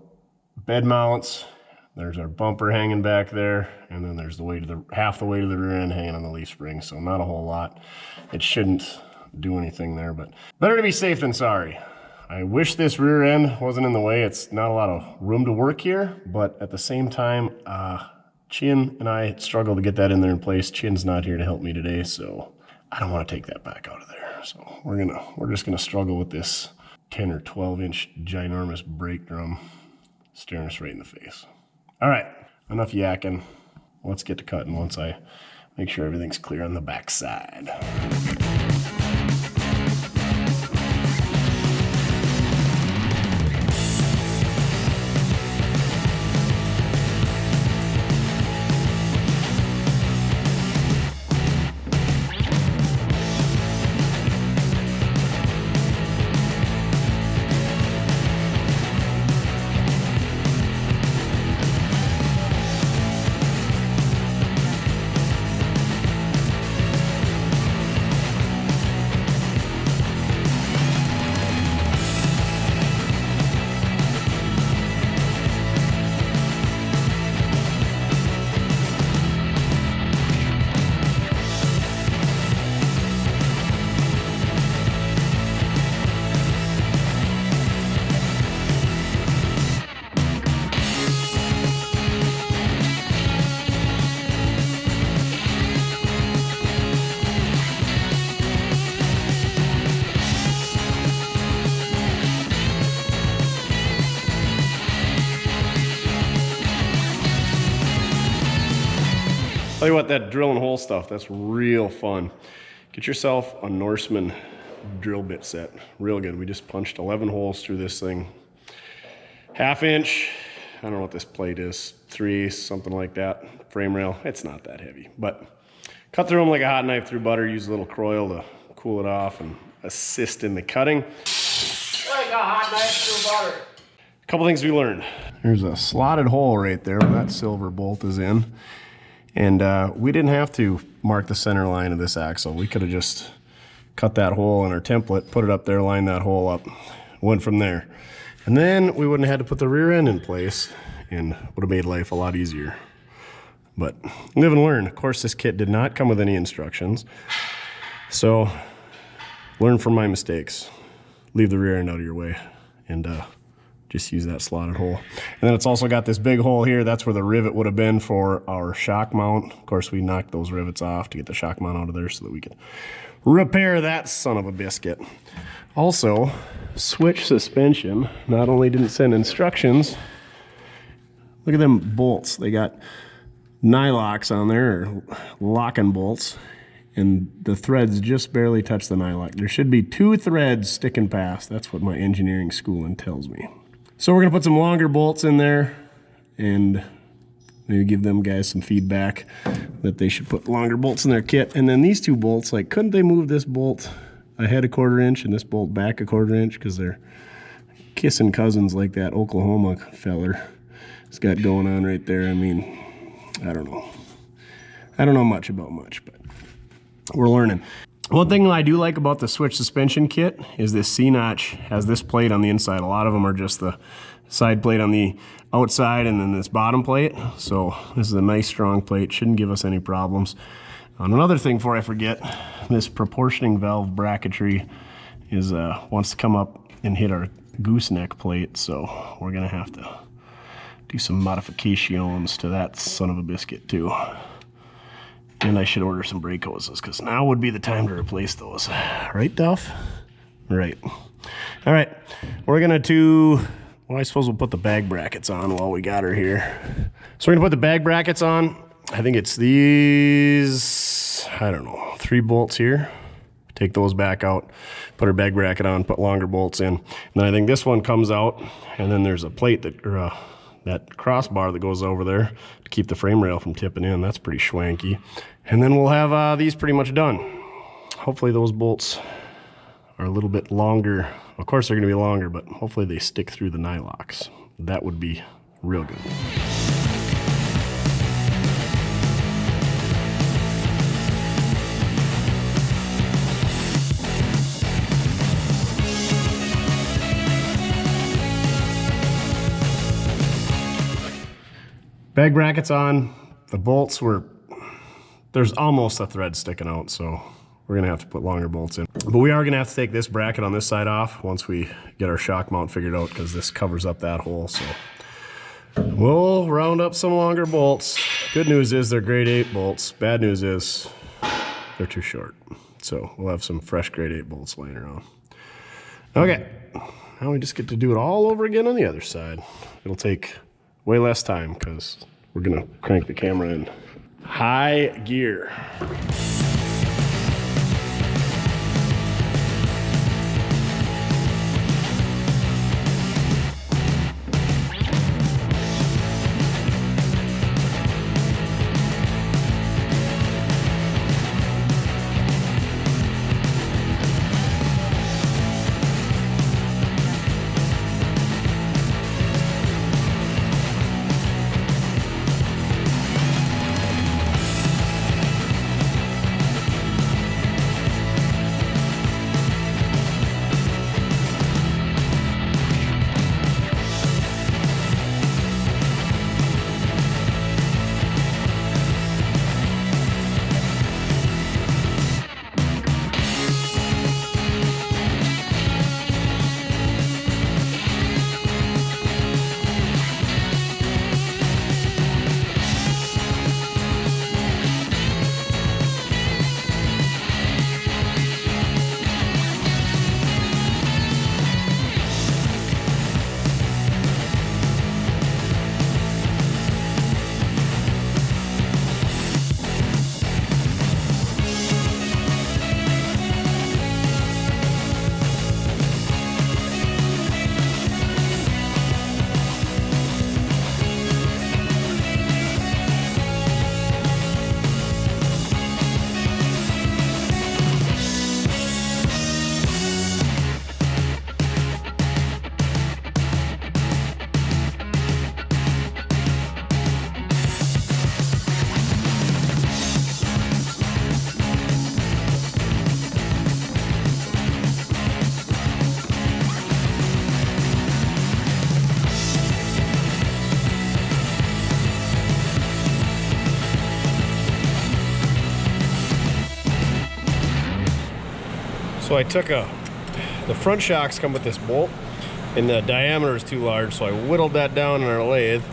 bed mounts. There's our bumper hanging back there. And then there's the weight of half the weight of the rear end hanging on the leaf spring. So not a whole lot. It shouldn't do anything there, but better to be safe than sorry. I wish this rear end wasn't in the way. It's not a lot of room to work here, but at the same time, Chin and I struggled to get that in there in place. Chin's not here to help me today, so I don't want to take that back out of there. So we're just gonna struggle with this 10 or 12 inch ginormous brake drum staring us right in the face. All right, enough yakking. Let's get to cutting once I make sure everything's clear on the back side. Tell you what, that drill and hole stuff, that's real fun. Get yourself a Norseman drill bit set. Real good. We just punched 11 holes through this thing. 1/2 inch, I don't know what this plate is, 3, something like that. Frame rail, it's not that heavy. But cut through them like a hot knife through butter. Use a little Croil to cool it off and assist in the cutting. Like a hot knife through butter. A couple things we learned. There's a slotted hole right there where that silver bolt is in. And we didn't have to mark the center line of this axle. We could have just cut that hole in our template, put it up there, line that hole up, went from there. And then we wouldn't have had to put the rear end in place and would have made life a lot easier. But live and learn. Of course, this kit did not come with any instructions. So learn from my mistakes. Leave the rear end out of your way and just use that slotted hole. And then it's also got this big hole here. That's where the rivet would have been for our shock mount. Of course, we knocked those rivets off to get the shock mount out of there so that we could repair that son of a biscuit. Also, switch suspension not only didn't send instructions, look at them bolts. They got nylocks on there, or locking bolts, and the threads just barely touch the nylock. There should be 2 threads sticking past. That's what my engineering schooling tells me. So we're gonna put some longer bolts in there and maybe give them guys some feedback that they should put longer bolts in their kit. And then these 2 bolts, like, couldn't they move this bolt ahead 1/4 inch and this bolt back 1/4 inch? Because they're kissing cousins like that Oklahoma feller has got going on right there. I mean, I don't know. I don't know much about much, but we're learning. One thing I do like about the switch suspension kit is this C-notch has this plate on the inside. A lot of them are just the side plate on the outside and then this bottom plate. So this is a nice strong plate, shouldn't give us any problems. And another thing before I forget, this proportioning valve bracketry is wants to come up and hit our gooseneck plate. So we're gonna have to do some modifications to that son of a biscuit too. And I should order some brake hoses because now would be the time to replace those. Right, Duff? Right. All right, we're gonna well, I suppose we'll put the bag brackets on while we got her here. So we're gonna put the bag brackets on. I think it's these, I don't know, 3 bolts here. Take those back out, put our bag bracket on, put longer bolts in. And then I think this one comes out, and then there's a plate that, or that crossbar that goes over there to keep the frame rail from tipping in. That's pretty schwanky. And then we'll have these pretty much done. Hopefully those bolts are a little bit longer. Of course they're gonna be longer, but hopefully they stick through the nylocks. That would be real good. Bag brackets on, the bolts there's almost a thread sticking out, so we're gonna have to put longer bolts in. But we are gonna have to take this bracket on this side off once we get our shock mount figured out, because this covers up that hole, so. We'll round up some longer bolts. Good news is they're grade 8 bolts. Bad news is they're too short. So we'll have some fresh grade 8 bolts laying around. Okay, now we just get to do it all over again on the other side. It'll take way less time because we're gonna crank the camera in high gear. So I took the front shocks come with this bolt, and the diameter is too large, so I whittled that down in our lathe.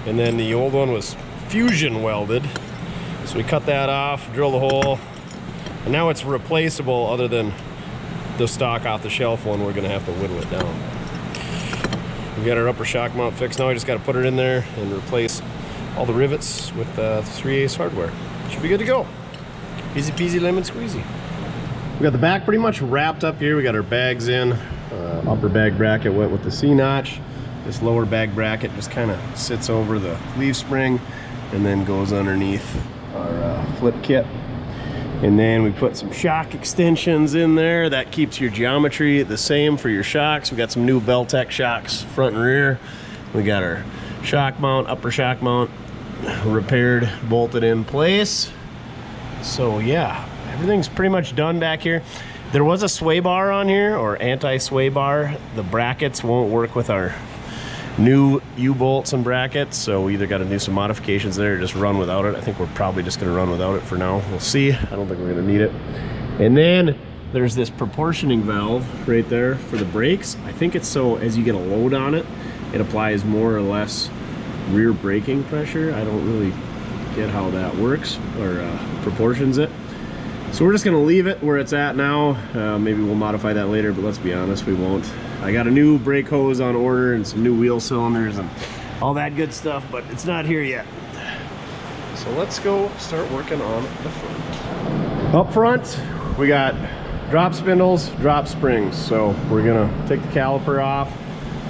And then the old one was fusion welded, so we cut that off, drilled a hole, and now it's replaceable. Other than the stock off the shelf one, we're gonna have to whittle it down. We got our upper shock mount fixed. Now I just got to put it in there and replace all the rivets with 3/8 hardware. Should be good to go. Easy peasy lemon squeezy. We got the back pretty much wrapped up here. We got our bags in. Upper bag bracket went with the C-notch. This lower bag bracket just kind of sits over the leaf spring and then goes underneath our flip kit. And then we put some shock extensions in there. That keeps your geometry the same for your shocks. We got some new Beltec shocks, front and rear. We got our shock mount, upper shock mount, repaired, bolted in place. So yeah, everything's pretty much done back here. There was a sway bar on here, or anti-sway bar. The brackets won't work with our new U-bolts and brackets, so we either got to do some modifications there or just run without it. I think we're probably just going to run without it for now. We'll see. I don't think we're going to need it. And then there's this proportioning valve right there for the brakes. I think it's so as you get a load on it, it applies more or less rear braking pressure. I don't really get how that works or proportions it. So we're just gonna leave it where it's at now. Maybe we'll modify that later, but let's be honest, we won't. I got a new brake hose on order and some new wheel cylinders and all that good stuff, but it's not here yet. So let's go start working on the front. Up front, we got drop spindles, drop springs. So we're gonna take the caliper off,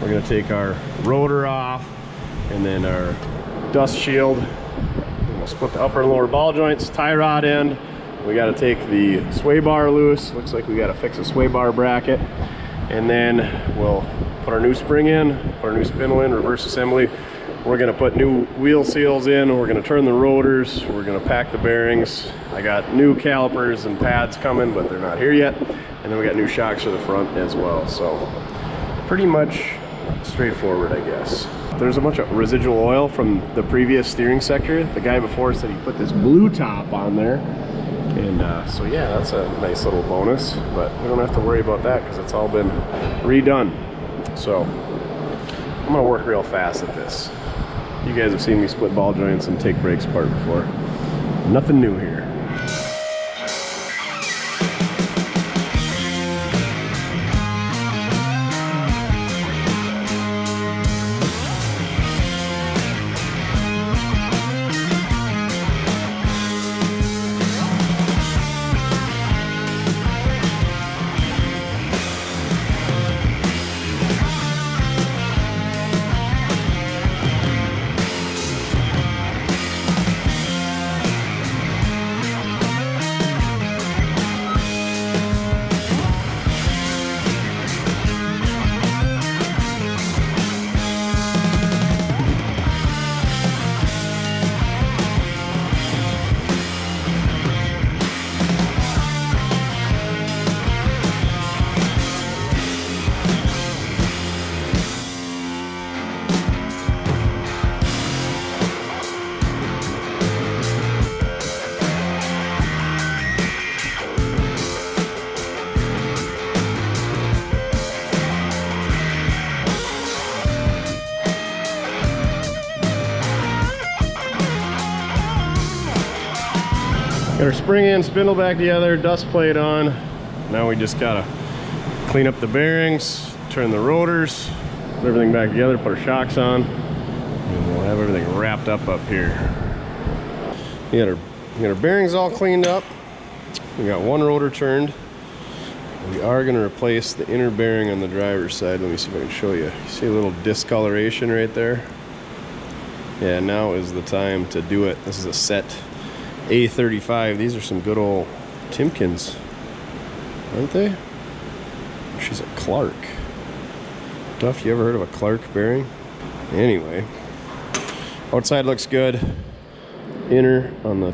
we're gonna take our rotor off, and then our dust shield. We'll split the upper and lower ball joints, tie rod end. We got to take the sway bar loose. Looks like we got to fix a sway bar bracket. And then we'll put our new spring in, put our new spindle in, reverse assembly. We're going to put new wheel seals in. We're going to turn the rotors. We're going to pack the bearings. I got new calipers and pads coming, but they're not here yet. And then we got new shocks for the front as well. So pretty much straightforward, I guess. There's a bunch of residual oil from the previous steering sector. The guy before said he put this blue top on there. And so yeah, that's a nice little bonus, but we don't have to worry about that because it's all been redone. So I'm gonna work real fast at this. You guys have seen me split ball joints and take brakes apart before. Nothing new here. Got our spring and spindle back together, dust plate on. Now we just gotta clean up the bearings, turn the rotors, put everything back together, put our shocks on, and we'll have everything wrapped up here. We got our bearings all cleaned up. We got one rotor turned. We are gonna replace the inner bearing on the driver's side. Let me see if I can show you. You see a little discoloration right there? Yeah, now is the time to do it. This is a set A35. These are some good old Timkins, aren't they? She's a Clark. Duff, you ever heard of a Clark bearing? Anyway, outside looks good. Inner on the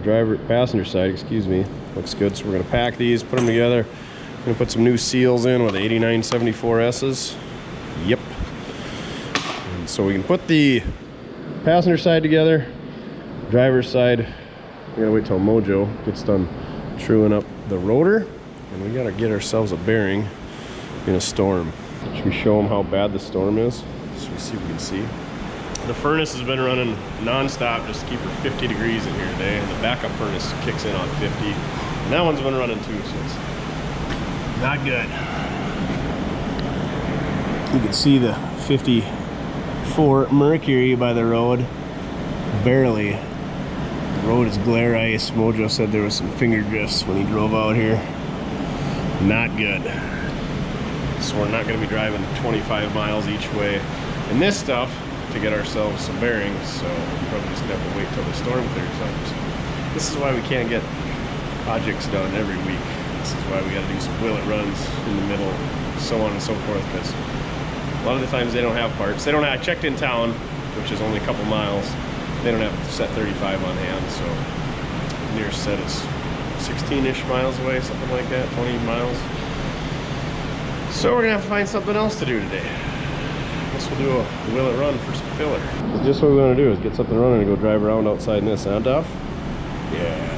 passenger side, excuse me, looks good. So we're gonna pack these, put them together. We're gonna put some new seals in with the 8974S's. Yep. And so we can put the passenger side together, driver's side. We gotta wait till Mojo gets done truing up the rotor, and we gotta get ourselves a bearing in a storm. Should we show them how bad the storm is? So we see if we can see. The furnace has been running non-stop just to keep her 50 degrees in here today, and the backup furnace kicks in on 50. And that one's been running too, so it's not good. You can see the 54 mercury by the road. Barely. The road is glare ice. Mojo said there was some finger drifts when he drove out here. Not good. So we're not going to be driving 25 miles each way in this stuff to get ourselves some bearings, so we're probably just going to have to wait till the storm clears up. So this is why we can't get projects done every week. This is why we got to do some willet runs in the middle, so on and so forth, because a lot of the times they don't have parts. They don't have, I checked in town, which is only a couple miles. They don't have set 35 on hand, so nearest set is 16-ish miles away, something like that, 20 miles. So we're gonna have to find something else to do today. I guess we'll do a willet run for some filler. Just what we want to do is get something running and go drive around outside in this, huh, Duff? Yeah.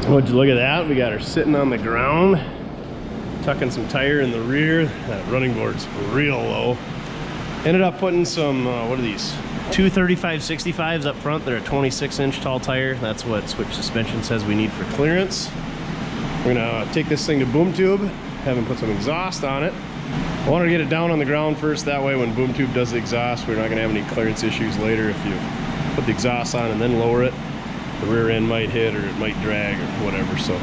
Would you look at that? We got her sitting on the ground, tucking some tire in the rear. That running board's real low. Ended up putting some, what are these? 235/65s up front. They're a 26-inch tall tire. That's what switch suspension says we need for clearance. We're gonna take this thing to boom tube, have him put some exhaust on it. I wanted to get it down on the ground first. That way when boom tube does the exhaust, we're not gonna have any clearance issues later. If you put the exhaust on and then lower it, the rear end might hit or it might drag or whatever. So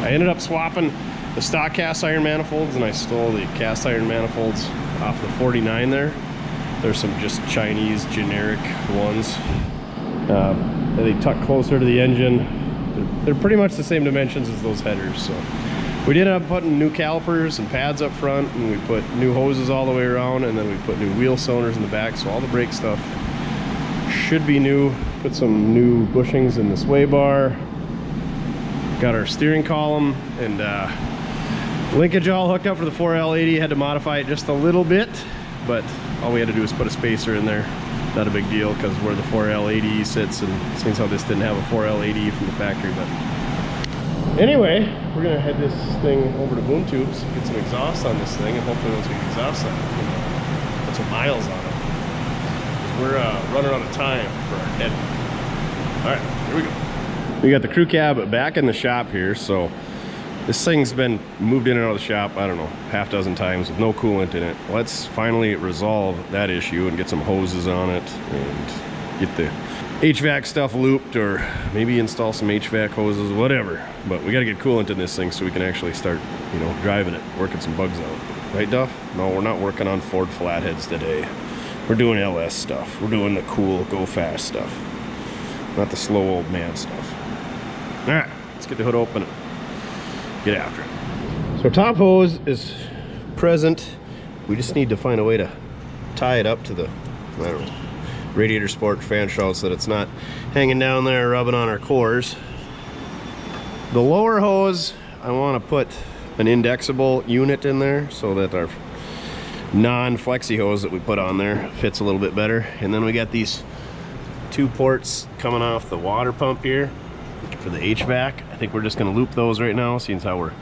I ended up swapping the stock cast iron manifolds, and I stole the cast iron manifolds off the 49 there. There's some just Chinese generic ones. They tuck closer to the engine. They're pretty much the same dimensions as those headers. So We did end up putting new calipers and pads up front, and we put new hoses all the way around, and then we put new wheel cylinders in the back, so all the brake stuff should be new. Put some new bushings in the sway bar. Got our steering column and linkage all hooked up for the 4L80. Had to modify it just a little bit, but all we had to do was put a spacer in there. Not a big deal because where the 4L80 sits, and seems how this didn't have a 4L80 from the factory. But anyway, we're gonna head this thing over to Boom Tubes, get some exhaust on this thing, and hopefully once we get exhaust on it, put some miles on it. We're running out of time for our head. All right, here we go. We got the crew cab back in the shop here, so this thing's been moved in and out of the shop, I don't know, half dozen times with no coolant in it. Let's finally resolve that issue and get some hoses on it and get the HVAC stuff looped, or maybe install some HVAC hoses, whatever. But we got to get coolant in this thing so we can actually start, you know, driving it, working some bugs out. Right, Duff? No, we're not working on Ford flatheads today. We're doing LS stuff. We're doing the cool, go fast stuff, not the slow old man stuff. All right, let's get the hood open and get after it. So top hose is present. We just need to find a way to tie it up to the, I don't know, radiator sport fan shroud so that it's not hanging down there rubbing on our cores. The lower hose, I want to put an indexable unit in there so that our non-flexi hose that we put on there fits a little bit better. And then we got these two ports coming off the water pump here for the HVAC. I think we're just going to loop those right now, seeing as how we're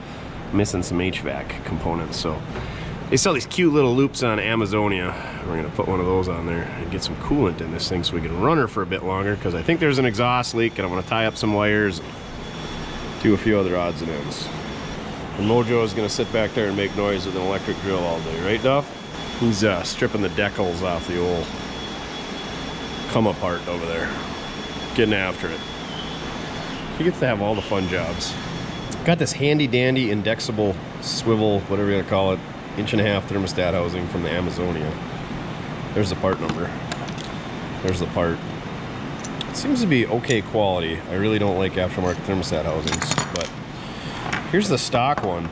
missing some HVAC components. So they sell these cute little loops on Amazonia. We're going to put one of those on there and get some coolant in this thing so we can run her for a bit longer, because I think there's an exhaust leak and I want to tie up some wires, do a few other odds and ends. And Mojo is going to sit back there and make noise with an electric drill all day, right, Duff? He's stripping the decals off the old come apart over there, getting after it. He gets to have all the fun jobs. Got this handy dandy indexable swivel, whatever you gotta call it, 1.5" thermostat housing from the Amazonia. There's the part number. There's the part. It seems to be okay quality. I really don't like aftermarket thermostat housings, but here's the stock one.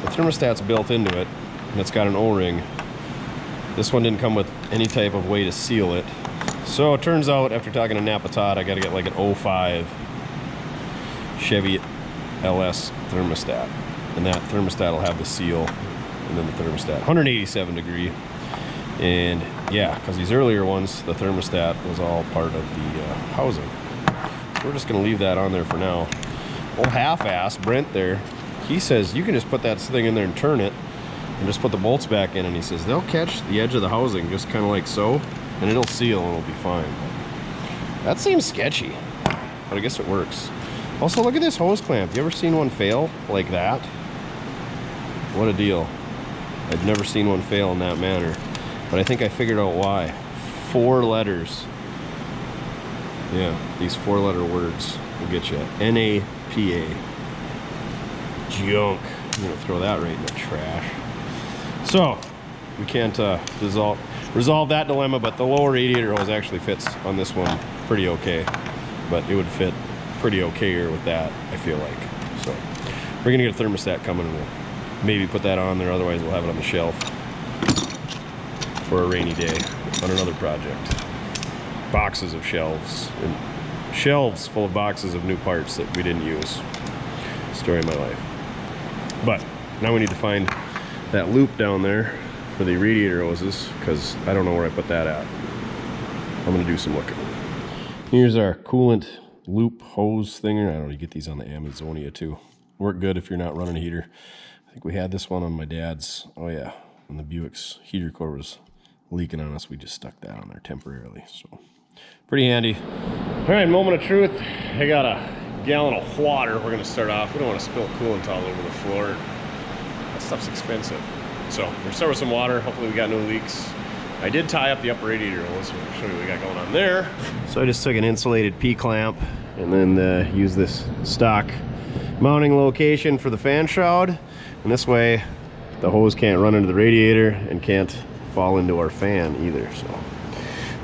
The thermostat's built into it, and it's got an O-ring. This one didn't come with any type of way to seal it. So it turns out, after talking to Napatat, I gotta get like an 05 Chevy LS thermostat. And that thermostat will have the seal, and then the thermostat. 187 degree. And yeah, because these earlier ones, the thermostat was all part of the housing. So we're just gonna leave that on there for now. Old half-ass Brent there, he says you can just put that thing in there and turn it and just put the bolts back in, and he says they'll catch the edge of the housing just kind of like so, and it'll seal and it'll be fine. That seems sketchy, but I guess it works. Also, look at this hose clamp. You ever seen one fail like that? What a deal. I've never seen one fail in that manner, but I think I figured out why. 4 letters. Yeah, these 4-letter words will get you. N-A-P-A. Junk. I'm gonna throw that right in the trash. So, we can't resolve that dilemma, but the lower radiator hose actually fits on this one pretty okay. But it would fit pretty okayer with that, I feel like. So, we're gonna get a thermostat coming, and we'll maybe put that on there, otherwise we'll have it on the shelf for a rainy day on another project. Boxes of shelves, and shelves full of boxes of new parts that we didn't use. Story of my life. But now we need to find that loop down there for the radiator hoses, because I don't know where I put that at. I'm gonna do some looking. Here's our coolant loop hose thinger. I don't know, you get these on the Amazonia too. Work good if you're not running a heater. I think we had this one on my dad's, oh yeah, when the Buick's heater core was leaking on us, we just stuck that on there temporarily. So pretty handy. All right, moment of truth. I got a gallon of water. We're gonna start off. We don't want to spill coolant all over the floor. That stuff's expensive. So we're gonna start with some water. Hopefully we got no leaks. I did tie up the upper radiator hose, so I'll show you what we got going on there. So I just took an insulated P-clamp and then used this stock mounting location for the fan shroud. And this way the hose can't run into the radiator and can't fall into our fan either. So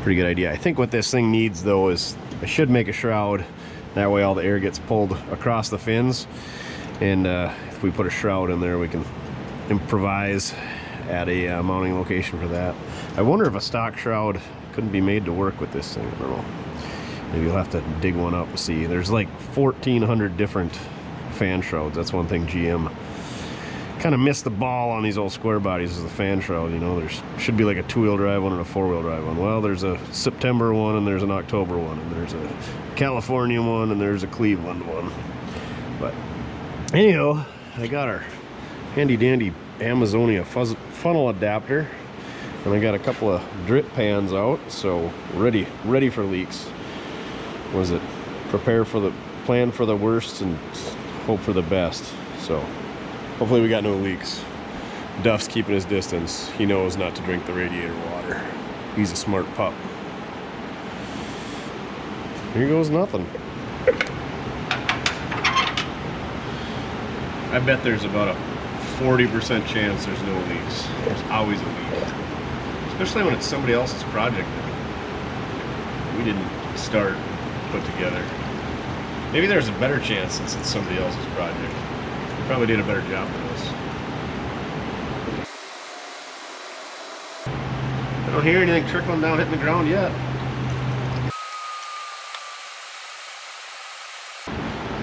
pretty good idea. I think what this thing needs though is I should make a shroud. That way all the air gets pulled across the fins. And if if we put a shroud in there, we can improvise at a mounting location for that. I wonder if a stock shroud couldn't be made to work with this thing. I don't know. Maybe you'll have to dig one up and see. There's like 1,400 different fan shrouds. That's one thing GM kind of missed the ball on these old square bodies, is the fan shroud. You know, there's should be like a 2-wheel drive one and a 4-wheel drive one. Well, there's a September one and there's an October one and there's a California one and there's a Cleveland one. But anyhow, I got our handy dandy Amazonia funnel adapter, and I got a couple of drip pans out, so ready for leaks. What is it? Plan for the worst and hope for the best. So hopefully we got no leaks. Duff's keeping his distance. He knows not to drink the radiator water. He's a smart pup. Here goes nothing. I bet there's about a 40% chance there's no leaks. There's always a leak. Especially when it's somebody else's project that we didn't start, put together. Maybe there's a better chance since it's somebody else's project. We probably did a better job than us. I don't hear anything trickling down hitting the ground yet.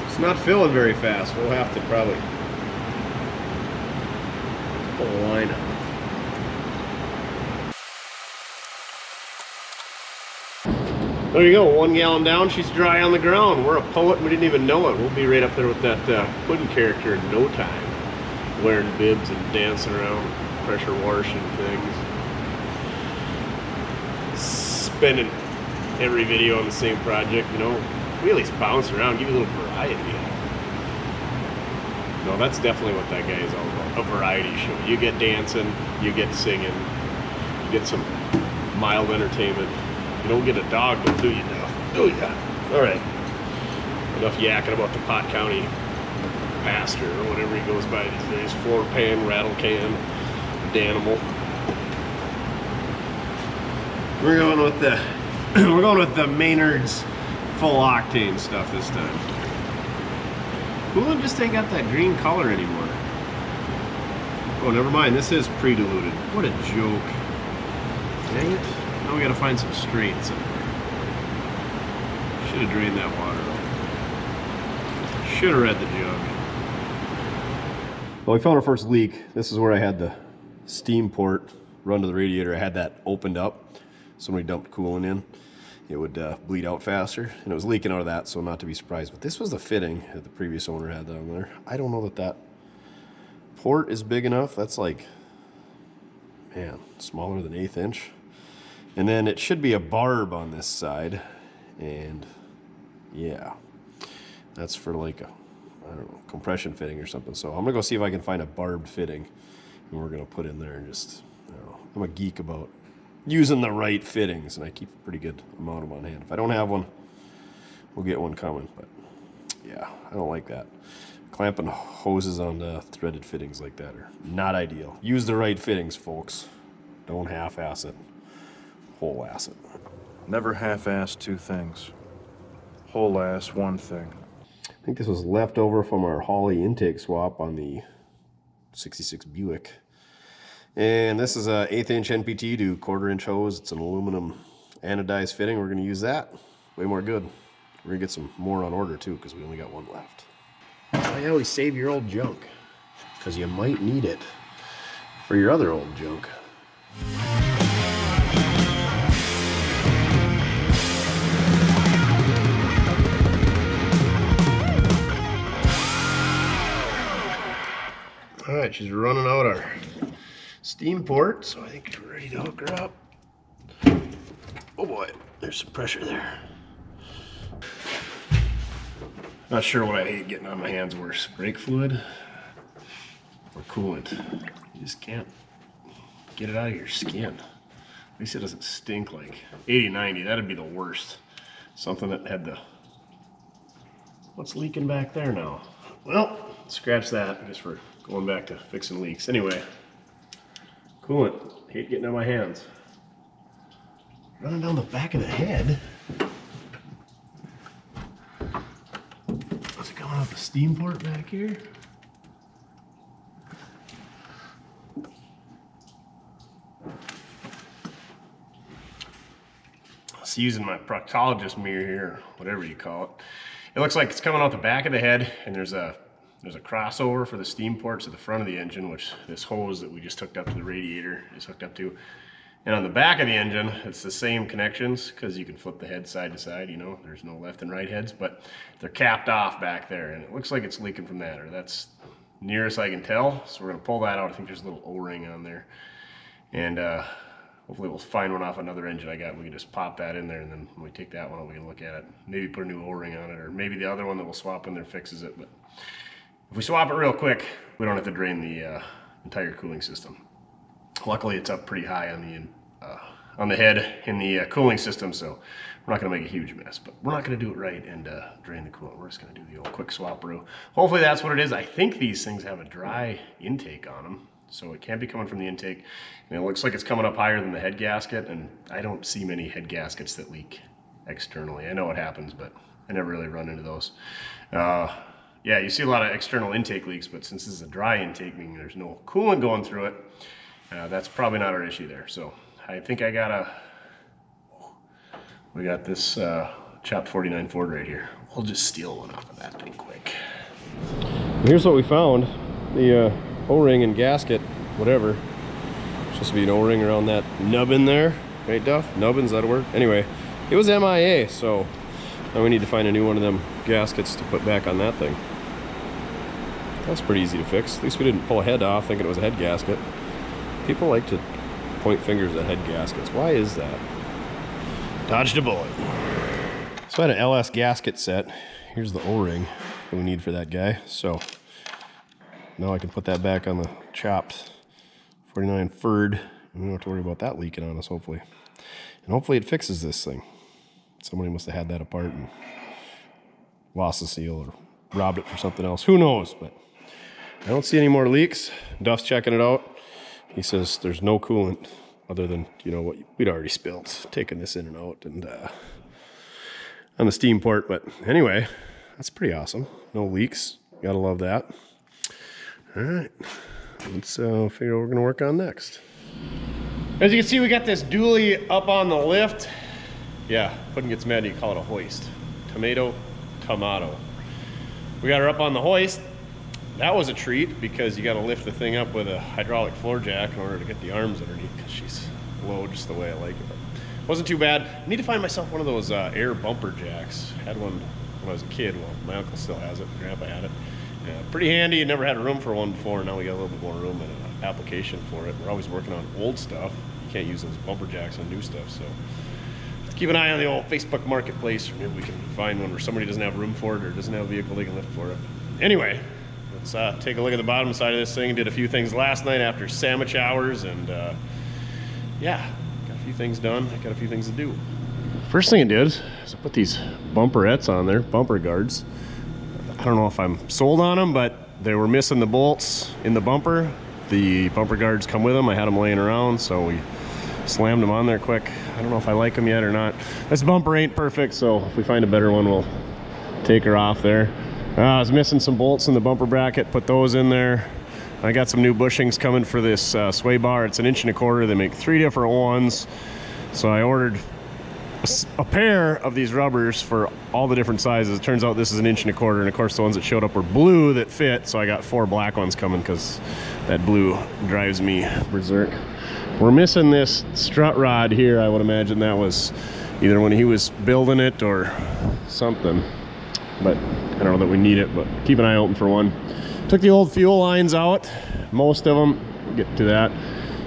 It's not filling very fast. We'll have to probably pull the line up. There you go, 1 gallon down, she's dry on the ground. We're a poet and we didn't even know it. We'll be right up there with that pudding character in no time. Wearing bibs and dancing around, pressure washing things. Spending every video on the same project, you know. We at least bounce around, give you a little variety. No, that's definitely what that guy is all about, a variety show. You get dancing, you get singing, you get some mild entertainment. You don't get a dog though, do you, Duff? Oh yeah. All right. Enough yakking about the Pot County pastor or whatever he goes by these days. Floor pan, rattle can, Danimal. We're going with the Maynard's full octane stuff this time. Coolant just ain't got that green color anymore. Oh, never mind. This is pre-diluted. What a joke. Dang it. Now we gotta find some straights in there. Should have drained that water out. Should have read the jug. Well, we found our first leak. This is where I had the steam port run to the radiator. I had that opened up. Somebody dumped coolant in. It would bleed out faster, and it was leaking out of that, so not to be surprised. But this was the fitting that the previous owner had down there. I don't know that that port is big enough. That's like, man, smaller than 1/8 inch. And then it should be a barb on this side, and yeah, that's for like a, I don't know, compression fitting or something. So I'm gonna go see if I can find a barbed fitting, and we're gonna put in there and just, I don't know, I'm a geek about using the right fittings, and I keep a pretty good amount of them on hand. If I don't have one, we'll get one coming. But yeah, I don't like that. Clamping hoses on threaded fittings like that are not ideal. Use the right fittings, folks. Don't half-ass it. Whole-ass it. Never half-ass two things. Whole-ass one thing. I think this was left over from our Holly intake swap on the 66 Buick. And this is a 1/8 inch NPT to 1/4 inch hose. It's an aluminum anodized fitting. We're going to use that. Way more good. We're going to get some more on order too, because we only got one left. I always save your old junk, because you might need it for your other old junk. All right, she's running out our steam port, so I think we're ready to hook her up. Oh boy, there's some pressure there. Not sure what I hate getting on my hands worse, brake fluid or coolant. You just can't get it out of your skin. At least it doesn't stink like 80-90, that'd be the worst. Something that had the, what's leaking back there now? Well, scratch that, I guess we're going back to fixing leaks. Anyway, coolant, hate getting on my hands. Running down the back of the head. Is it coming out the steam port back here? So using my proctologist mirror here, whatever you call it, it looks like it's coming out the back of the head, and there's a crossover for the steam ports at the front of the engine, which this hose that we just hooked up to the radiator is hooked up to. And on the back of the engine, it's the same connections, because you can flip the head side to side, you know, there's no left and right heads, but they're capped off back there, and it looks like it's leaking from that, or that's nearest I can tell. So we're gonna pull that out. I think there's a little O-ring on there, and hopefully we'll find one off another engine I got. We can just pop that in there, and then when we take that one out, we can look at it, maybe put a new O-ring on it, or maybe the other one that we'll swap in there fixes it. But if we swap it real quick, we don't have to drain the entire cooling system. Luckily, it's up pretty high on the head in the cooling system, so we're not going to make a huge mess. But we're not going to do it right and drain the coolant. We're just going to do the old quick swap-roo. Hopefully that's what it is. I think these things have a dry intake on them, so it can't be coming from the intake. And it looks like it's coming up higher than the head gasket, and I don't see many head gaskets that leak externally. I know it happens, but I never really run into those. Yeah, you see a lot of external intake leaks, but since this is a dry intake, meaning there's no coolant going through it, that's probably not our issue there. So I think we got this chopped 49 Ford right here. We'll just steal one off of that thing quick. Here's what we found. The O-ring and gasket, whatever. It's supposed to be an O-ring around that nubbin there. Right, Duff? Nubbin's that a word? Anyway, it was MIA, so now we need to find a new one of them gaskets to put back on that thing. That's pretty easy to fix. At least we didn't pull a head off thinking it was a head gasket. People like to point fingers at head gaskets. Why is that? Dodged a bullet. So I had an LS gasket set. Here's the O-ring that we need for that guy. So now I can put that back on the chopped 49 Ford. We don't have to worry about that leaking on us, hopefully. And hopefully it fixes this thing. Somebody must have had that apart and lost the seal or robbed it for something else. Who knows? But I don't see any more leaks. Duff's checking it out. He says there's no coolant other than, you know, what we'd already spilled, taking this in and out and on the steam port. But anyway, that's pretty awesome. No leaks. Gotta love that. All right, let's figure out what we're gonna work on next. As you can see, we got this dually up on the lift. Yeah, Puddin gets mad, you call it a hoist. Tomato. We got her up on the hoist. That was a treat because you got to lift the thing up with a hydraulic floor jack in order to get the arms underneath, because she's low just the way I like it. But wasn't too bad. I need to find myself one of those air bumper jacks. Had one when I was a kid. Well, my uncle still has it. Grandpa had it. Yeah, pretty handy. Never had room for one before. Now we got a little bit more room and an application for it. We're always working on old stuff. You can't use those bumper jacks on new stuff, so let's keep an eye on the old Facebook Marketplace, or maybe we can find one where somebody doesn't have room for it or doesn't have a vehicle they can lift for it. Anyway, let's take a look at the bottom side of this thing. Did a few things last night after sandwich hours, and yeah, got a few things done. I got a few things to do. First thing I did is I put these bumperettes on there, bumper guards. I don't know if I'm sold on them, but they were missing the bolts in the bumper. The bumper guards come with them. I had them laying around, so we slammed them on there quick. I don't know if I like them yet or not. This bumper ain't perfect, so if we find a better one, we'll take her off there. I was missing some bolts in the bumper bracket, put those in there. I got some new bushings coming for this sway bar. It's 1 1/4 inch. They make 3 different ones. So I ordered a pair of these rubbers for all the different sizes. It turns out this is 1 1/4 inch, and of course the ones that showed up were blue that fit, so I got 4 black ones coming because that blue drives me berserk. We're missing this strut rod here. I would imagine that was either when he was building it or something, but I don't know that we need it, but keep an eye open for one. Took the old fuel lines out, most of them. We'll get to that.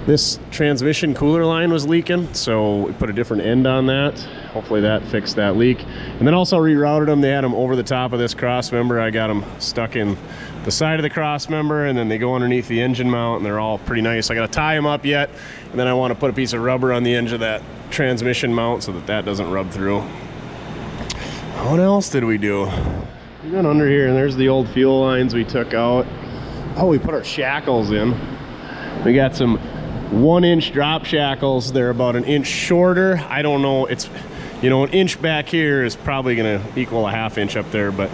This transmission cooler line was leaking, so we put a different end on that. Hopefully that fixed that leak. And then also rerouted them. They had them over the top of this cross member. I got them stuck in the side of the cross member, and then they go underneath the engine mount, and they're all pretty nice. I gotta tie them up yet, and then I want to put a piece of rubber on the edge of that transmission mount so that that doesn't rub through. What else did we do? We went under here, and there's the old fuel lines we took out. Oh, we put our shackles in. We got some 1-inch drop shackles. They're about 1 inch shorter. I don't know, it's, you know, 1 inch back here is probably gonna equal a 1/2 inch up there, but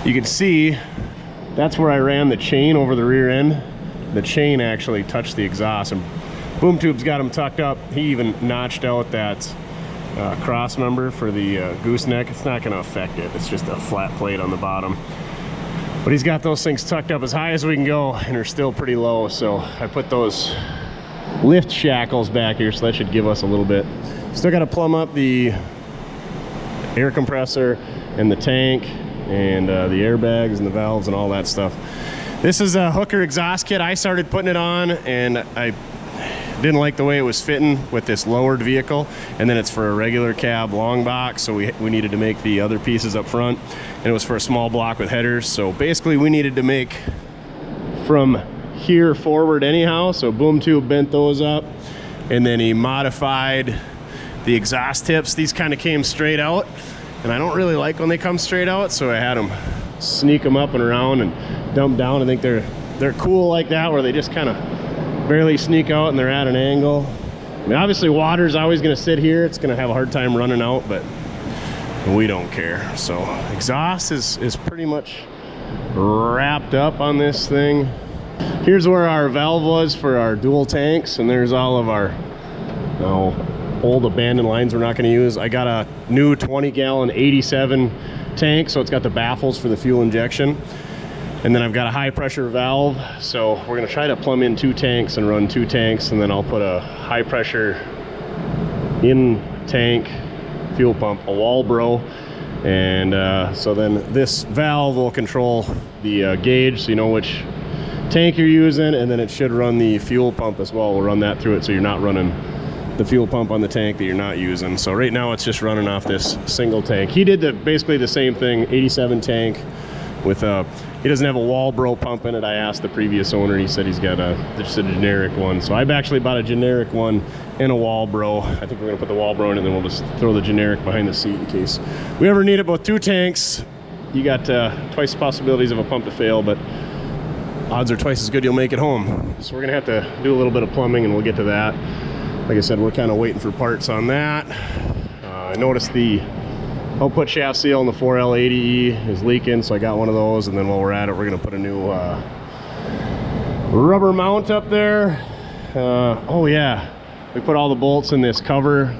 you can see that's where I ran the chain over the rear end. The chain actually touched the exhaust, and Boom Tube's got them tucked up. He even notched out that cross member for the gooseneck. It's not going to affect it. It's just a flat plate on the bottom. But he's got those things tucked up as high as we can go, and they're still pretty low. So I put those lift shackles back here, so that should give us a little bit. Still got to plumb up the air compressor and the tank and the airbags and the valves and all that stuff. This is a hooker exhaust kit. I started putting it on, and I didn't like the way it was fitting with this lowered vehicle, and then it's for a regular cab long box, so we needed to make the other pieces up front, and it was for a small block with headers. So basically we needed to make from here forward anyhow, so Boom Tube bent those up, and then he modified the exhaust tips. These kind of came straight out, and I don't really like when they come straight out, so I had them sneak them up and around and dump down. I think they're cool like that, where they just kind of barely sneak out and they're at an angle. I mean, obviously water's always going to sit here. It's going to have a hard time running out, but we don't care. So exhaust is pretty much wrapped up on this thing. Here's where our valve was for our dual tanks, and there's all of our old abandoned lines we're not going to use. I got a new 20-gallon 87 tank, so it's got the baffles for the fuel injection, and then I've got a high pressure valve. So we're going to try to plumb in 2 tanks and run 2 tanks, and then I'll put a high pressure in tank fuel pump, a Walbro, and so then this valve will control the gauge, so you know which tank you're using, and then it should run the fuel pump as well. We'll run that through it, so you're not running the fuel pump on the tank that you're not using. So right now it's just running off this single tank. He did basically the same thing, 87 tank with he doesn't have a Walbro pump in it. I asked the previous owner, he said he's got just a generic one. So I've actually bought a generic one and a Walbro. I think we're gonna put the Walbro in, and then we'll just throw the generic behind the seat in case we ever need it. Both 2 tanks, you got twice the possibilities of a pump to fail, but odds are twice as good you'll make it home. So we're gonna have to do a little bit of plumbing, and we'll get to that. Like I said, we're kind of waiting for parts on that. I noticed the output shaft seal in the 4L80E is leaking, so I got one of those, and then while we're at it, we're gonna put a new rubber mount up there. Oh yeah, we put all the bolts in this cover.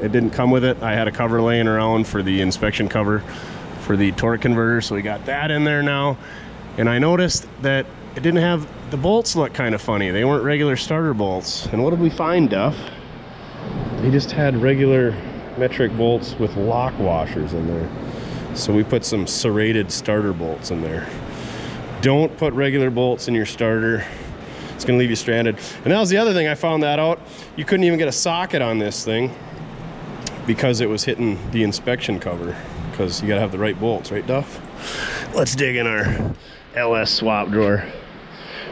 It didn't come with it. I had a cover laying around for the inspection cover for the torque converter, so we got that in there now. And I noticed that it didn't have, the bolts look kind of funny. They weren't regular starter bolts. And what did we find, Duff? They just had regular metric bolts with lock washers in there. So we put some serrated starter bolts in there. Don't put regular bolts in your starter. It's gonna leave you stranded. And that was the other thing, I found that out. You couldn't even get a socket on this thing because it was hitting the inspection cover, because you gotta have the right bolts, right, Duff? Let's dig in our LS swap drawer.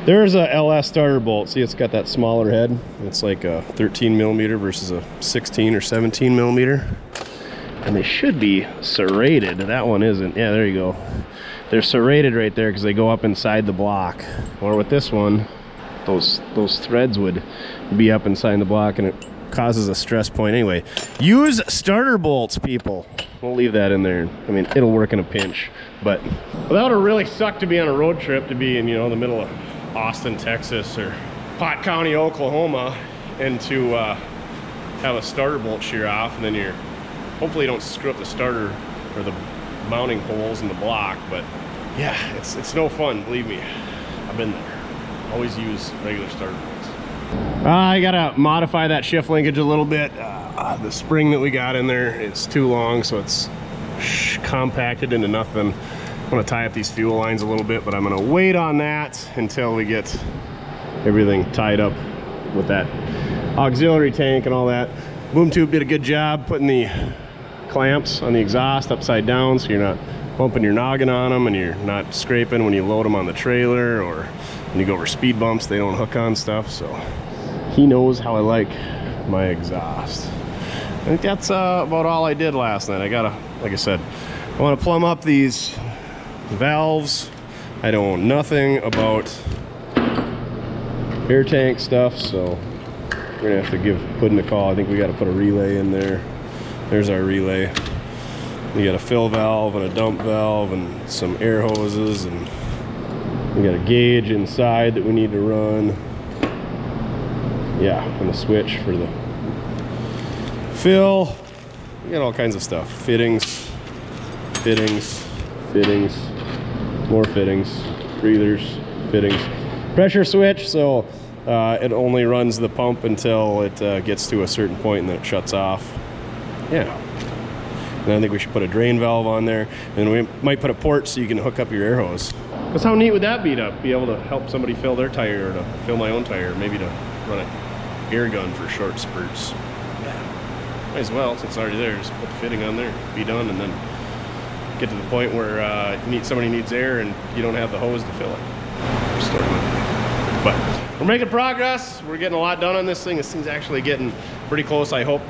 There's a LS starter bolt. See, it's got that smaller head. It's like a 13 millimeter versus a 16 or 17 millimeter. And they should be serrated. That one isn't. Yeah, there you go. They're serrated right there because they go up inside the block. Or with this one, those threads would be up inside the block, and it causes a stress point. Anyway, use starter bolts, people. We'll leave that in there. I mean, it'll work in a pinch. But that would have really sucked to be on a road trip, to be in, you know, the middle of Austin, Texas, or Pot County, Oklahoma, and to have a starter bolt shear off, and then you're hopefully you don't screw up the starter or the mounting holes in the block. But yeah, it's no fun, believe me. I've been there. Always use regular starter bolts. I gotta modify that shift linkage a little bit. The spring that we got in there is too long, so it's compacted into nothing. I'm gonna tie up these fuel lines a little bit, but I'm gonna wait on that until we get everything tied up with that auxiliary tank and all that. Boom Tube did a good job putting the clamps on the exhaust upside down, so you're not bumping your noggin on them, and you're not scraping when you load them on the trailer, or when you go over speed bumps, they don't hook on stuff. So he knows how I like my exhaust. I think that's about all I did last night. Like I said, I want to plumb up these valves. I don't know nothing about air tank stuff, so we're gonna have to give Puddin' a call. I think we got to put a relay in there. There's our relay. We got a fill valve and a dump valve and some air hoses, and we got a gauge inside that we need to run. Yeah, and a switch for the fill. You got all kinds of stuff. Fittings, fittings, fittings, more fittings, breathers, fittings. Pressure switch, so it only runs the pump until it gets to a certain point and then it shuts off. Yeah. And I think we should put a drain valve on there, and we might put a port so you can hook up your air hose. Because how neat would that be to be able to help somebody fill their tire, or to fill my own tire, maybe to run an air gun for short spurts. Yeah. Might as well, since it's already there, just put the fitting on there, be done, and then get to the point where somebody needs air and you don't have the hose to fill it. But we're making progress. We're getting a lot done on this thing. This thing's actually getting pretty close, I hope.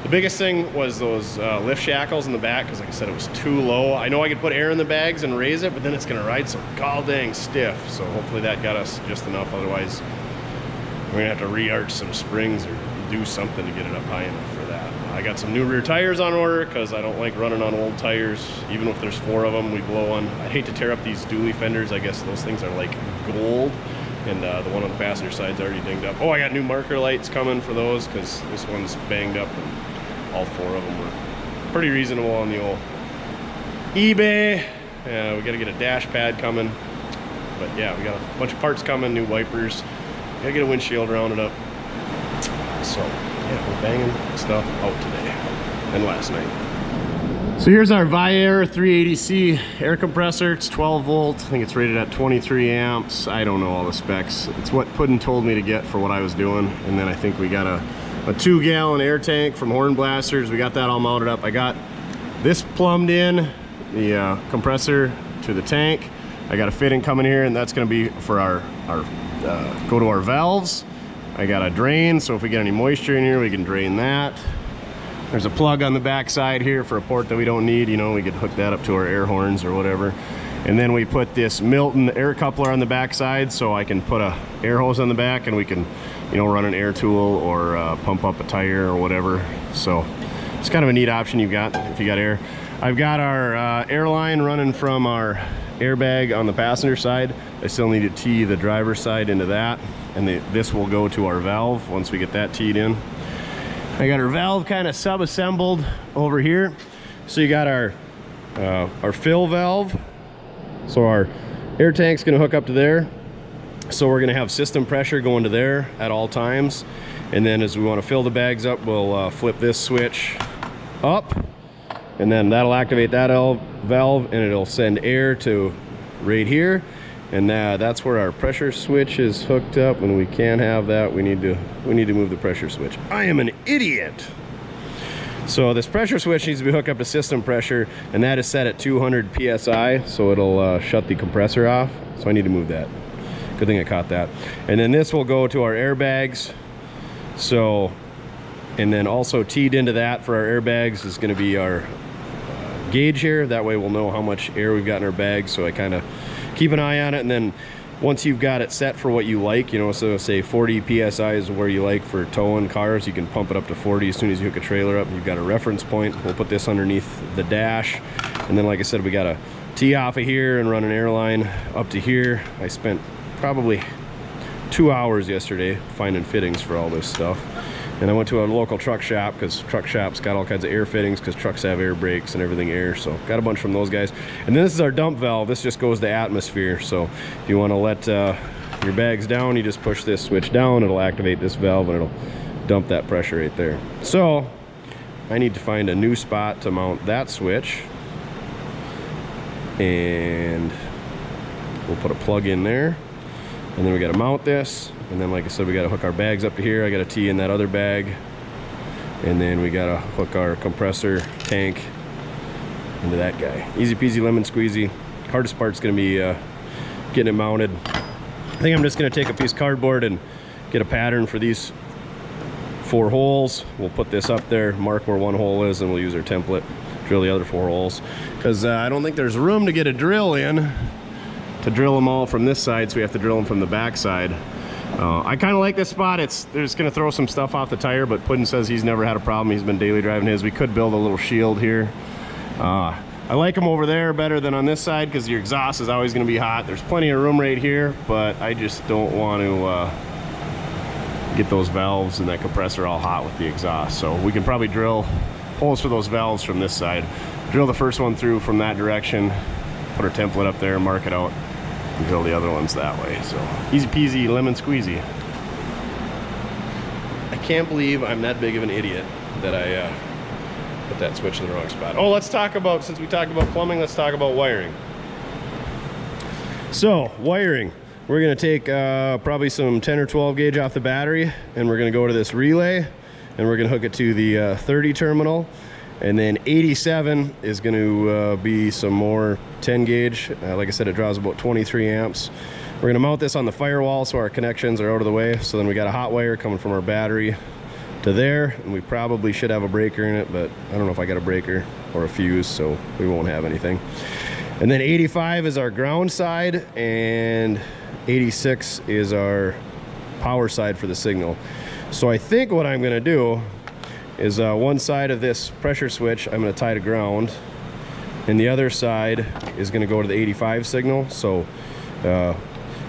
The biggest thing was those lift shackles in the back, because like I said, it was too low. I know I could put air in the bags and raise it, but then it's gonna ride so gall dang stiff. So hopefully that got us just enough. Otherwise, we're gonna have to re-arch some springs or do something to get it up high enough for that. I got some new rear tires on order because I don't like running on old tires. Even if there's 4 of them, we blow one. I'd hate to tear up these dually fenders. I guess those things are like gold. And the one on the passenger side's already dinged up. Oh, I got new marker lights coming for those because this one's banged up. And all 4 of them were pretty reasonable on the old eBay. We got to get a dash pad coming. But yeah, we got a bunch of parts coming, new wipers. Got to get a windshield rounded up. So yeah, we're banging stuff out today and last night. So here's our Viair 380C air compressor. It's 12 volt. I think it's rated at 23 amps. I don't know all the specs. It's what Puddin told me to get for what I was doing. And then I think we got a 2-gallon air tank from Horn Blasters. We got that all mounted up. I got this plumbed in, the compressor to the tank. I got a fitting coming here, and that's going to be for our go to our valves. I got a drain, so if we get any moisture in here, we can drain that. There's a plug on the back side here for a port that we don't need. You know, we could hook that up to our air horns or whatever. And then we put this Milton air coupler on the back side, so I can put a air hose on the back and we can, you know, run an air tool or pump up a tire or whatever. So it's kind of a neat option you've got if you got air. I've got our air line running from our airbag on the passenger side. I still need to tee the driver's side into that, and this will go to our valve once we get that teed in. I got our valve kind of sub-assembled over here. So you got our fill valve. So our air tank's gonna hook up to there. So we're gonna have system pressure going to there at all times. And then as we wanna fill the bags up, we'll flip this switch up, and then that'll activate that valve, and it'll send air to right here. And that's where our pressure switch is hooked up. When we can't have that, we need to move the pressure switch. I am an idiot. So this pressure switch needs to be hooked up to system pressure, and that is set at 200 psi, so it'll shut the compressor off. So I need to move that. Good thing I caught that. And then this will go to our airbags. So, and then also teed into that for our airbags is going to be our gauge here. That way we'll know how much air we've got in our bags. So I kind of keep an eye on it, and then once you've got it set for what you like, you know, so say 40 psi is where you like for towing cars, you can pump it up to 40 as soon as you hook a trailer up. You've got a reference point. We'll put this underneath the dash, and then like I said, we got to tee off of here and run an airline up to here. I spent probably 2 hours yesterday finding fittings for all this stuff. And I went to a local truck shop, because truck shops got all kinds of air fittings, because trucks have air brakes and everything air. So got a bunch from those guys. And then this is our dump valve. This just goes to atmosphere. So if you want to let your bags down, you just push this switch down. It'll activate this valve and it'll dump that pressure right there. So I need to find a new spot to mount that switch. And we'll put a plug in there. And then we got to mount this. And then, like I said, we got to hook our bags up to here. I got to tee in that other bag. And then we got to hook our compressor tank into that guy. Easy peasy lemon squeezy. Hardest part's going to be getting it mounted. I think I'm just going to take a piece of cardboard and get a pattern for these 4 holes. We'll put this up there, mark where one hole is, and we'll use our template, drill the other 4 holes. Because I don't think there's room to get a drill in to drill them all from this side, so we have to drill them from the back side. I kind of like this spot. They're just going to throw some stuff off the tire, but Puddin says he's never had a problem. He's been daily driving his. We could build a little shield here. I like them over there better than on this side, because your exhaust is always going to be hot. There's plenty of room right here, but I just don't want to get those valves and that compressor all hot with the exhaust. So we can probably drill holes for those valves from this side. Drill the first one through from that direction, put our template up there, mark it out, and drill the other ones that way. So easy peasy, lemon squeezy. I can't believe I'm that big of an idiot that I put that switch in the wrong spot. Oh, let's talk about, since we talked about plumbing, let's talk about wiring. So, wiring. We're gonna take probably some 10 or 12 gauge off the battery, and we're gonna go to this relay, and we're gonna hook it to the 30 terminal. And then 87 is gonna be some more 10 gauge. Like I said, it draws about 23 amps. We're gonna mount this on the firewall so our connections are out of the way. So then we got a hot wire coming from our battery to there, and we probably should have a breaker in it, but I don't know if I got a breaker or a fuse, so we won't have anything. And then 85 is our ground side, and 86 is our power side for the signal. So I think what I'm gonna do is one side of this pressure switch I'm gonna tie to ground, and the other side is gonna go to the 85 signal. So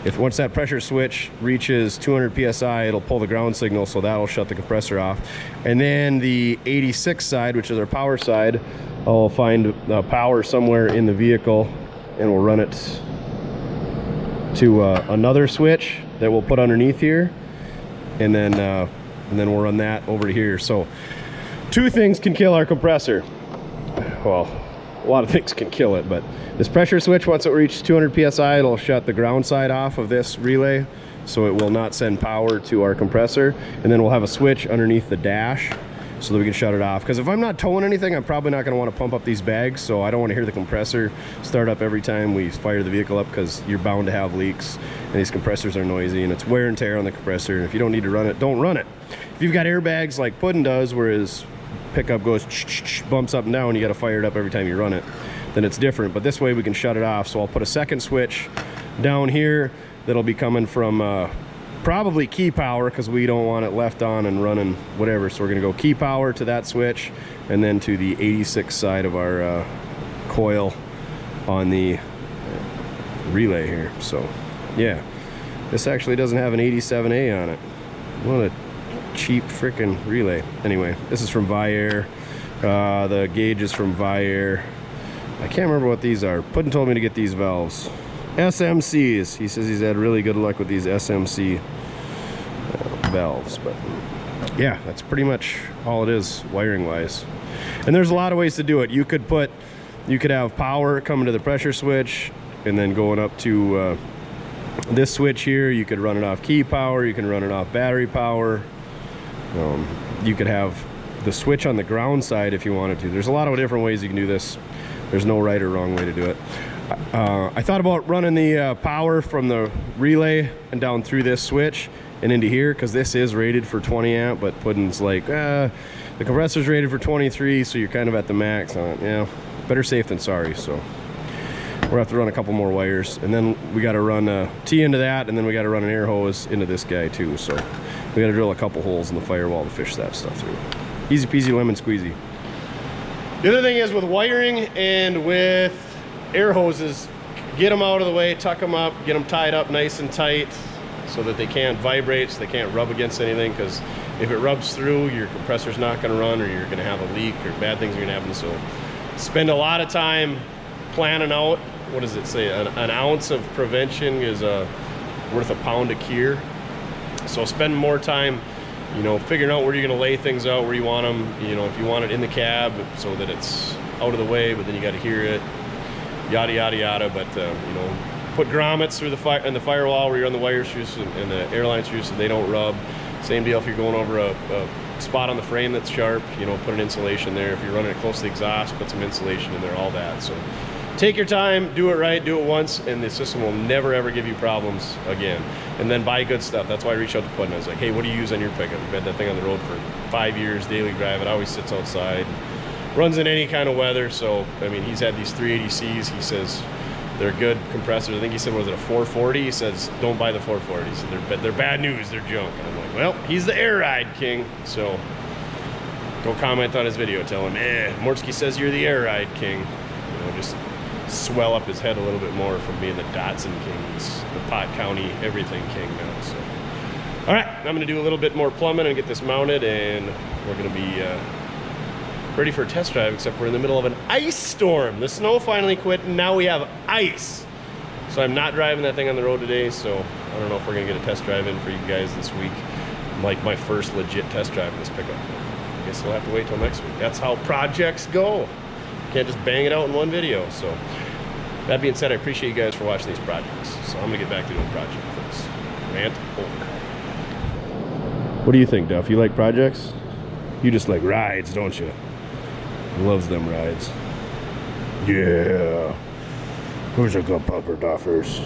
if once that pressure switch reaches 200 psi, it'll pull the ground signal, so that'll shut the compressor off. And then the 86 side, which is our power side, I'll find power somewhere in the vehicle, and we'll run it to another switch that we'll put underneath here, and then we'll run that over to here. So two things can kill our compressor. Well, a lot of things can kill it, but this pressure switch, once it reaches 200 psi, it'll shut the ground side off of this relay, so it will not send power to our compressor. And then we'll have a switch underneath the dash so that we can shut it off. Because if I'm not towing anything, I'm probably not going to want to pump up these bags, so I don't want to hear the compressor start up every time we fire the vehicle up, because you're bound to have leaks, and these compressors are noisy, and it's wear and tear on the compressor. And if you don't need to run it, don't run it. If you've got airbags like Puddin does, where his pickup goes bumps up and down, you got to fire it up every time you run it, then it's different. But this way we can shut it off. So I'll put a second switch down here that'll be coming from probably key power, because we don't want it left on and running whatever. So we're gonna go key power to that switch, and then to the 86 side of our coil on the relay here. So yeah, this actually doesn't have an 87A on it. What a cheap freaking relay. Anyway, this is from Viair. The gauge is from Viair. I can't remember what these are. Puddin told me to get these valves. SMCs. He says he's had really good luck with these SMC valves. But yeah, that's pretty much all it is wiring wise. And there's a lot of ways to do it. You could have power coming to the pressure switch and then going up to this switch here. You could run it off key power. You can run it off battery power. You could have the switch on the ground side if you wanted to. There's a lot of different ways you can do this. There's no right or wrong way to do it. I thought about running the power from the relay and down through this switch and into here, because this is rated for 20 amp, but Puddin's like, the compressor's rated for 23, so you're kind of at the max on it. Yeah, better safe than sorry. So we'll have to run a couple more wires, and then we got to run a T into that, and then we got to run an air hose into this guy too. So we got to drill a couple holes in the firewall to fish that stuff through. Easy peasy lemon squeezy. The other thing is with wiring and with air hoses, get them out of the way, tuck them up, get them tied up nice and tight so that they can't vibrate, so they can't rub against anything, because if it rubs through, your compressor's not going to run, or you're going to have a leak, or bad things are going to happen. So spend a lot of time planning out, what does it say, an ounce of prevention is worth a pound of cure. So spend more time, you know, figuring out where you're going to lay things out, where you want them. You know, if you want it in the cab so that it's out of the way, but then you got to hear it, yada yada yada. But you know, put grommets through the the firewall where you're on the wire screws and the airline screws so they don't rub. Same deal if you're going over a spot on the frame that's sharp, you know, put an insulation there. If you're running it close to the exhaust, put some insulation in there, all that. So take your time, do it right, do it once, and the system will never ever give you problems again. And then buy good stuff. That's why I reached out to Puddin. I was like, hey, what do you use on your pickup? We've had that thing on the road for 5 years, daily drive. It always sits outside, runs in any kind of weather. So I mean, he's had these 380Cs. He says they're good compressors. I think he said, was it a 440? He says, don't buy the 440. He said, they're bad news, they're junk. And I'm like, well, he's the air ride king. So go comment on his video, tell him, Mortske says you're the air ride king. You know, just swell up his head a little bit more from being the Datsun king. He's the Pot County everything king now. So all right, I'm gonna do a little bit more plumbing and get this mounted, and we're gonna be ready for a test drive, except we're in the middle of an ice storm. The snow finally quit, and now we have ice. So I'm not driving that thing on the road today, so I don't know if we're gonna get a test drive in for you guys this week. Like my first legit test drive in this pickup. I guess we'll have to wait till next week. That's how projects go. Can't just bang it out in one video. So that being said, I appreciate you guys for watching these projects. So I'm gonna get back to doing projects. Rant over. What do you think, Duff? You like projects? You just like rides, don't you? Loves them rides. Yeah. Who's a good pupper, Duffers?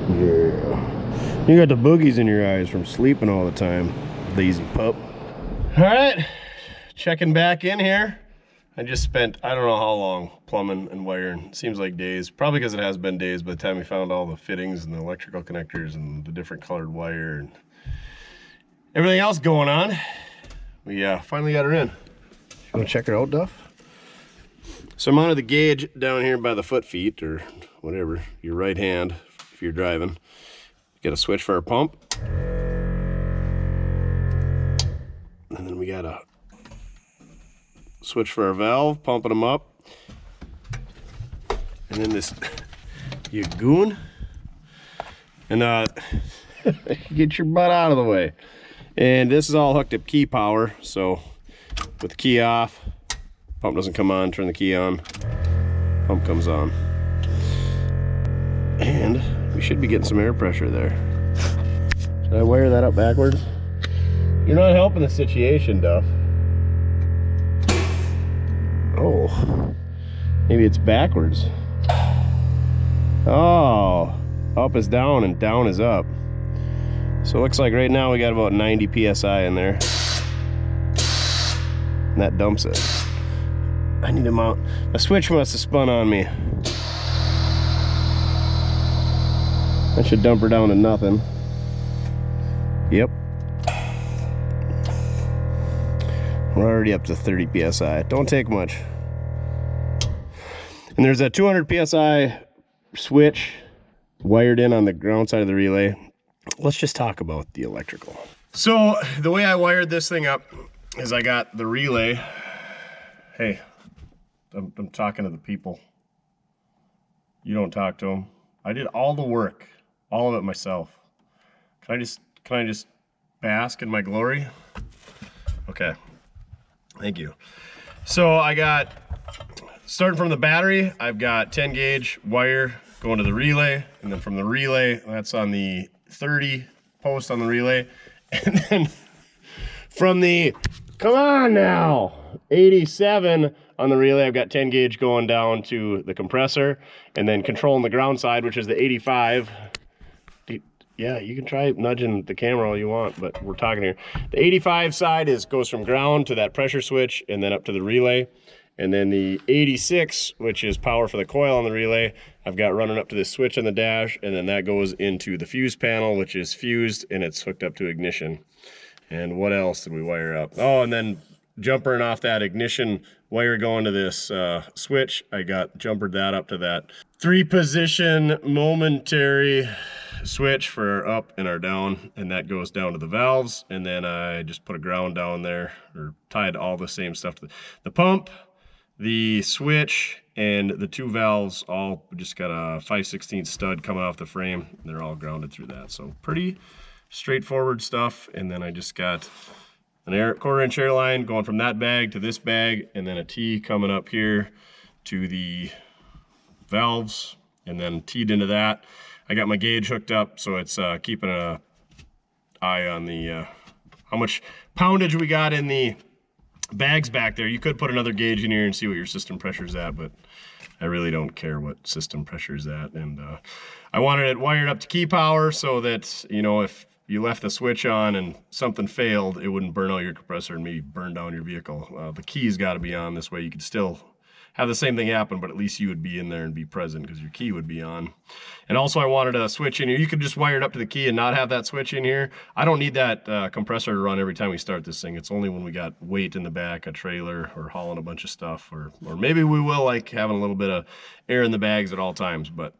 Yeah. You got the boogies in your eyes from sleeping all the time. Lazy pup. All right, checking back in here. I just spent, I don't know how long, plumbing and wiring. Seems like days. Probably because it has been days by the time we found all the fittings and the electrical connectors and the different colored wire and everything else going on. We finally got her in. You want to check her out, Duff? So I'm mounted the gauge down here by the foot feet, or whatever, your right hand, if you're driving. Got a switch for our pump. And then we got a switch for our valve, pumping them up. And then this, you goon. And get your butt out of the way. And this is all hooked up key power, so with the key off, pump doesn't come on, turn the key on, pump comes on. And we should be getting some air pressure there. Should I wire that up backwards? You're not helping the situation, Duff. Oh, maybe it's backwards. Oh, up is down and down is up. So it looks like right now we got about 90 PSI in there. And that dumps it. I need to mount. A switch must have spun on me. That should dump her down to nothing. Yep. We're already up to 30 PSI. Don't take much. And there's a 200 PSI switch wired in on the ground side of the relay. Let's just talk about the electrical. So the way I wired this thing up is I got the relay. Hey, I'm talking to the people. You don't talk to them. I did all the work, all of it myself. Can I just bask in my glory? Okay, thank you. So I got, starting from the battery, I've got 10 gauge wire going to the relay, and then from the relay, that's on the 30 post on the relay, and then from the, come on now, 87 on the relay, I've got 10 gauge going down to the compressor, and then controlling the ground side, which is the 85. Yeah, you can try nudging the camera all you want, but we're talking here. The 85 side goes from ground to that pressure switch and then up to the relay. And then the 86, which is power for the coil on the relay, I've got running up to this switch on the dash, and then that goes into the fuse panel, which is fused and it's hooked up to ignition. And what else did we wire up? Oh, and then jumpering off that ignition wire going to this switch, I got jumpered that up to that 3-position momentary switch for our up and our down, and that goes down to the valves. And then I just put a ground down there, or tied all the same stuff to the pump, the switch, and the 2 valves. All just got a 5/16 stud coming off the frame, and they're all grounded through that. So pretty straightforward stuff. And then I just got an 1/4-inch air line going from that bag to this bag, and then a T coming up here to the valves, and then teed into that. I got my gauge hooked up, so it's keeping an eye on the how much poundage we got in the bags back there. You could put another gauge in here and see what your system pressure's at, but I really don't care what system pressure's at. And I wanted it wired up to key power so that, you know, if you left the switch on and something failed, it wouldn't burn out your compressor and maybe burn down your vehicle. The key's got to be on, this way you could still have the same thing happen, but at least you would be in there and be present because your key would be on. And also I wanted a switch in here. You could just wire it up to the key and not have that switch in here. I don't need that compressor to run every time we start this thing. It's only when we got weight in the back, a trailer, or hauling a bunch of stuff, or maybe we will like having a little bit of air in the bags at all times, but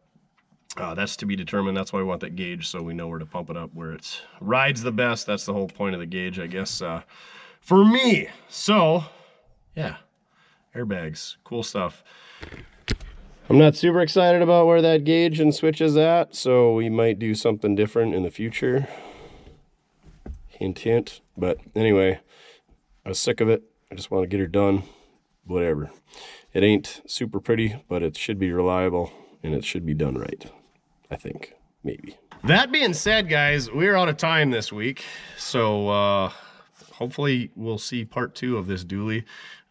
that's to be determined. That's why we want that gauge, so we know where to pump it up, where it rides the best. That's the whole point of the gauge, I guess, for me. So, yeah. Airbags, cool stuff. I'm not super excited about where that gauge and switch is at, so we might do something different in the future. Hint, hint. But anyway, I was sick of it. I just want to get her done. Whatever. It ain't super pretty, but it should be reliable and it should be done right. I think, maybe. That being said, guys, we're out of time this week, so hopefully we'll see part 2 of this dually.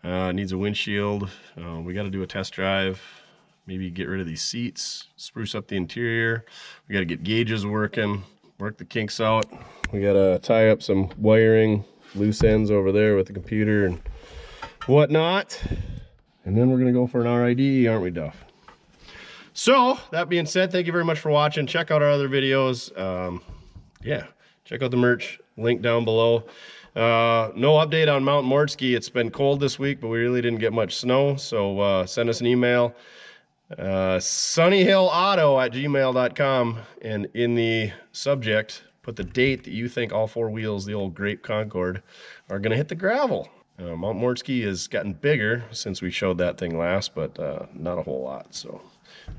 Needs a windshield. We got to do a test drive. Maybe get rid of these seats, spruce up the interior. We got to get gauges working, work the kinks out. We got to tie up some wiring, loose ends over there with the computer and whatnot. And then we're going to go for an RID, aren't we, Duff? So, that being said, thank you very much for watching. Check out our other videos. Yeah, check out the merch, link down below. No update on Mount Mortske. It's been cold this week, but we really didn't get much snow. So send us an email, sunnyhillauto@gmail.com, and in the subject, put the date that you think all 4 wheels, the old Grape Concord, are going to hit the gravel. Mount Mortske has gotten bigger since we showed that thing last, but not a whole lot. So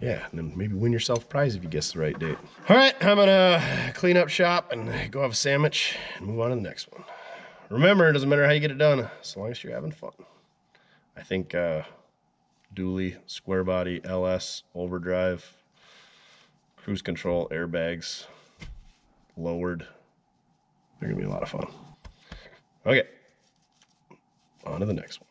yeah, and then maybe win yourself a prize if you guess the right date. All right, I'm gonna clean up shop and go have a sandwich and move on to the next one. Remember, it doesn't matter how you get it done, as long as you're having fun. I think dually, square body, LS, overdrive, cruise control, airbags, lowered. They're gonna be a lot of fun. Okay, on to the next one.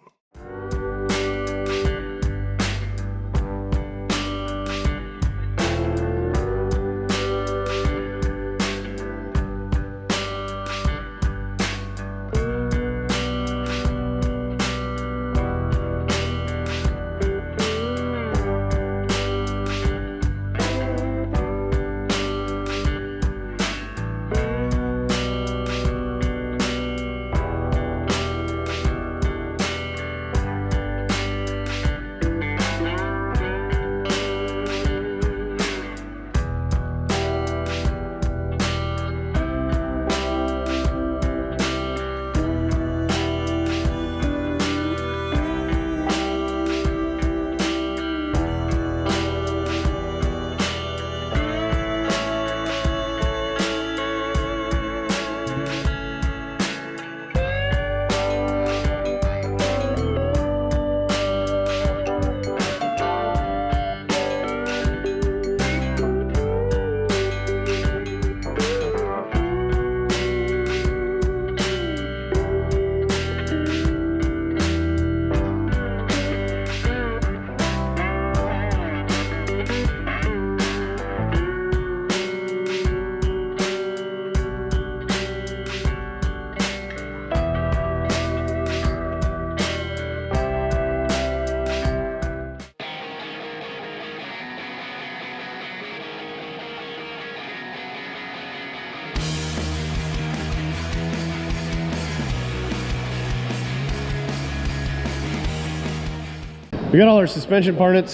We got all our suspension parts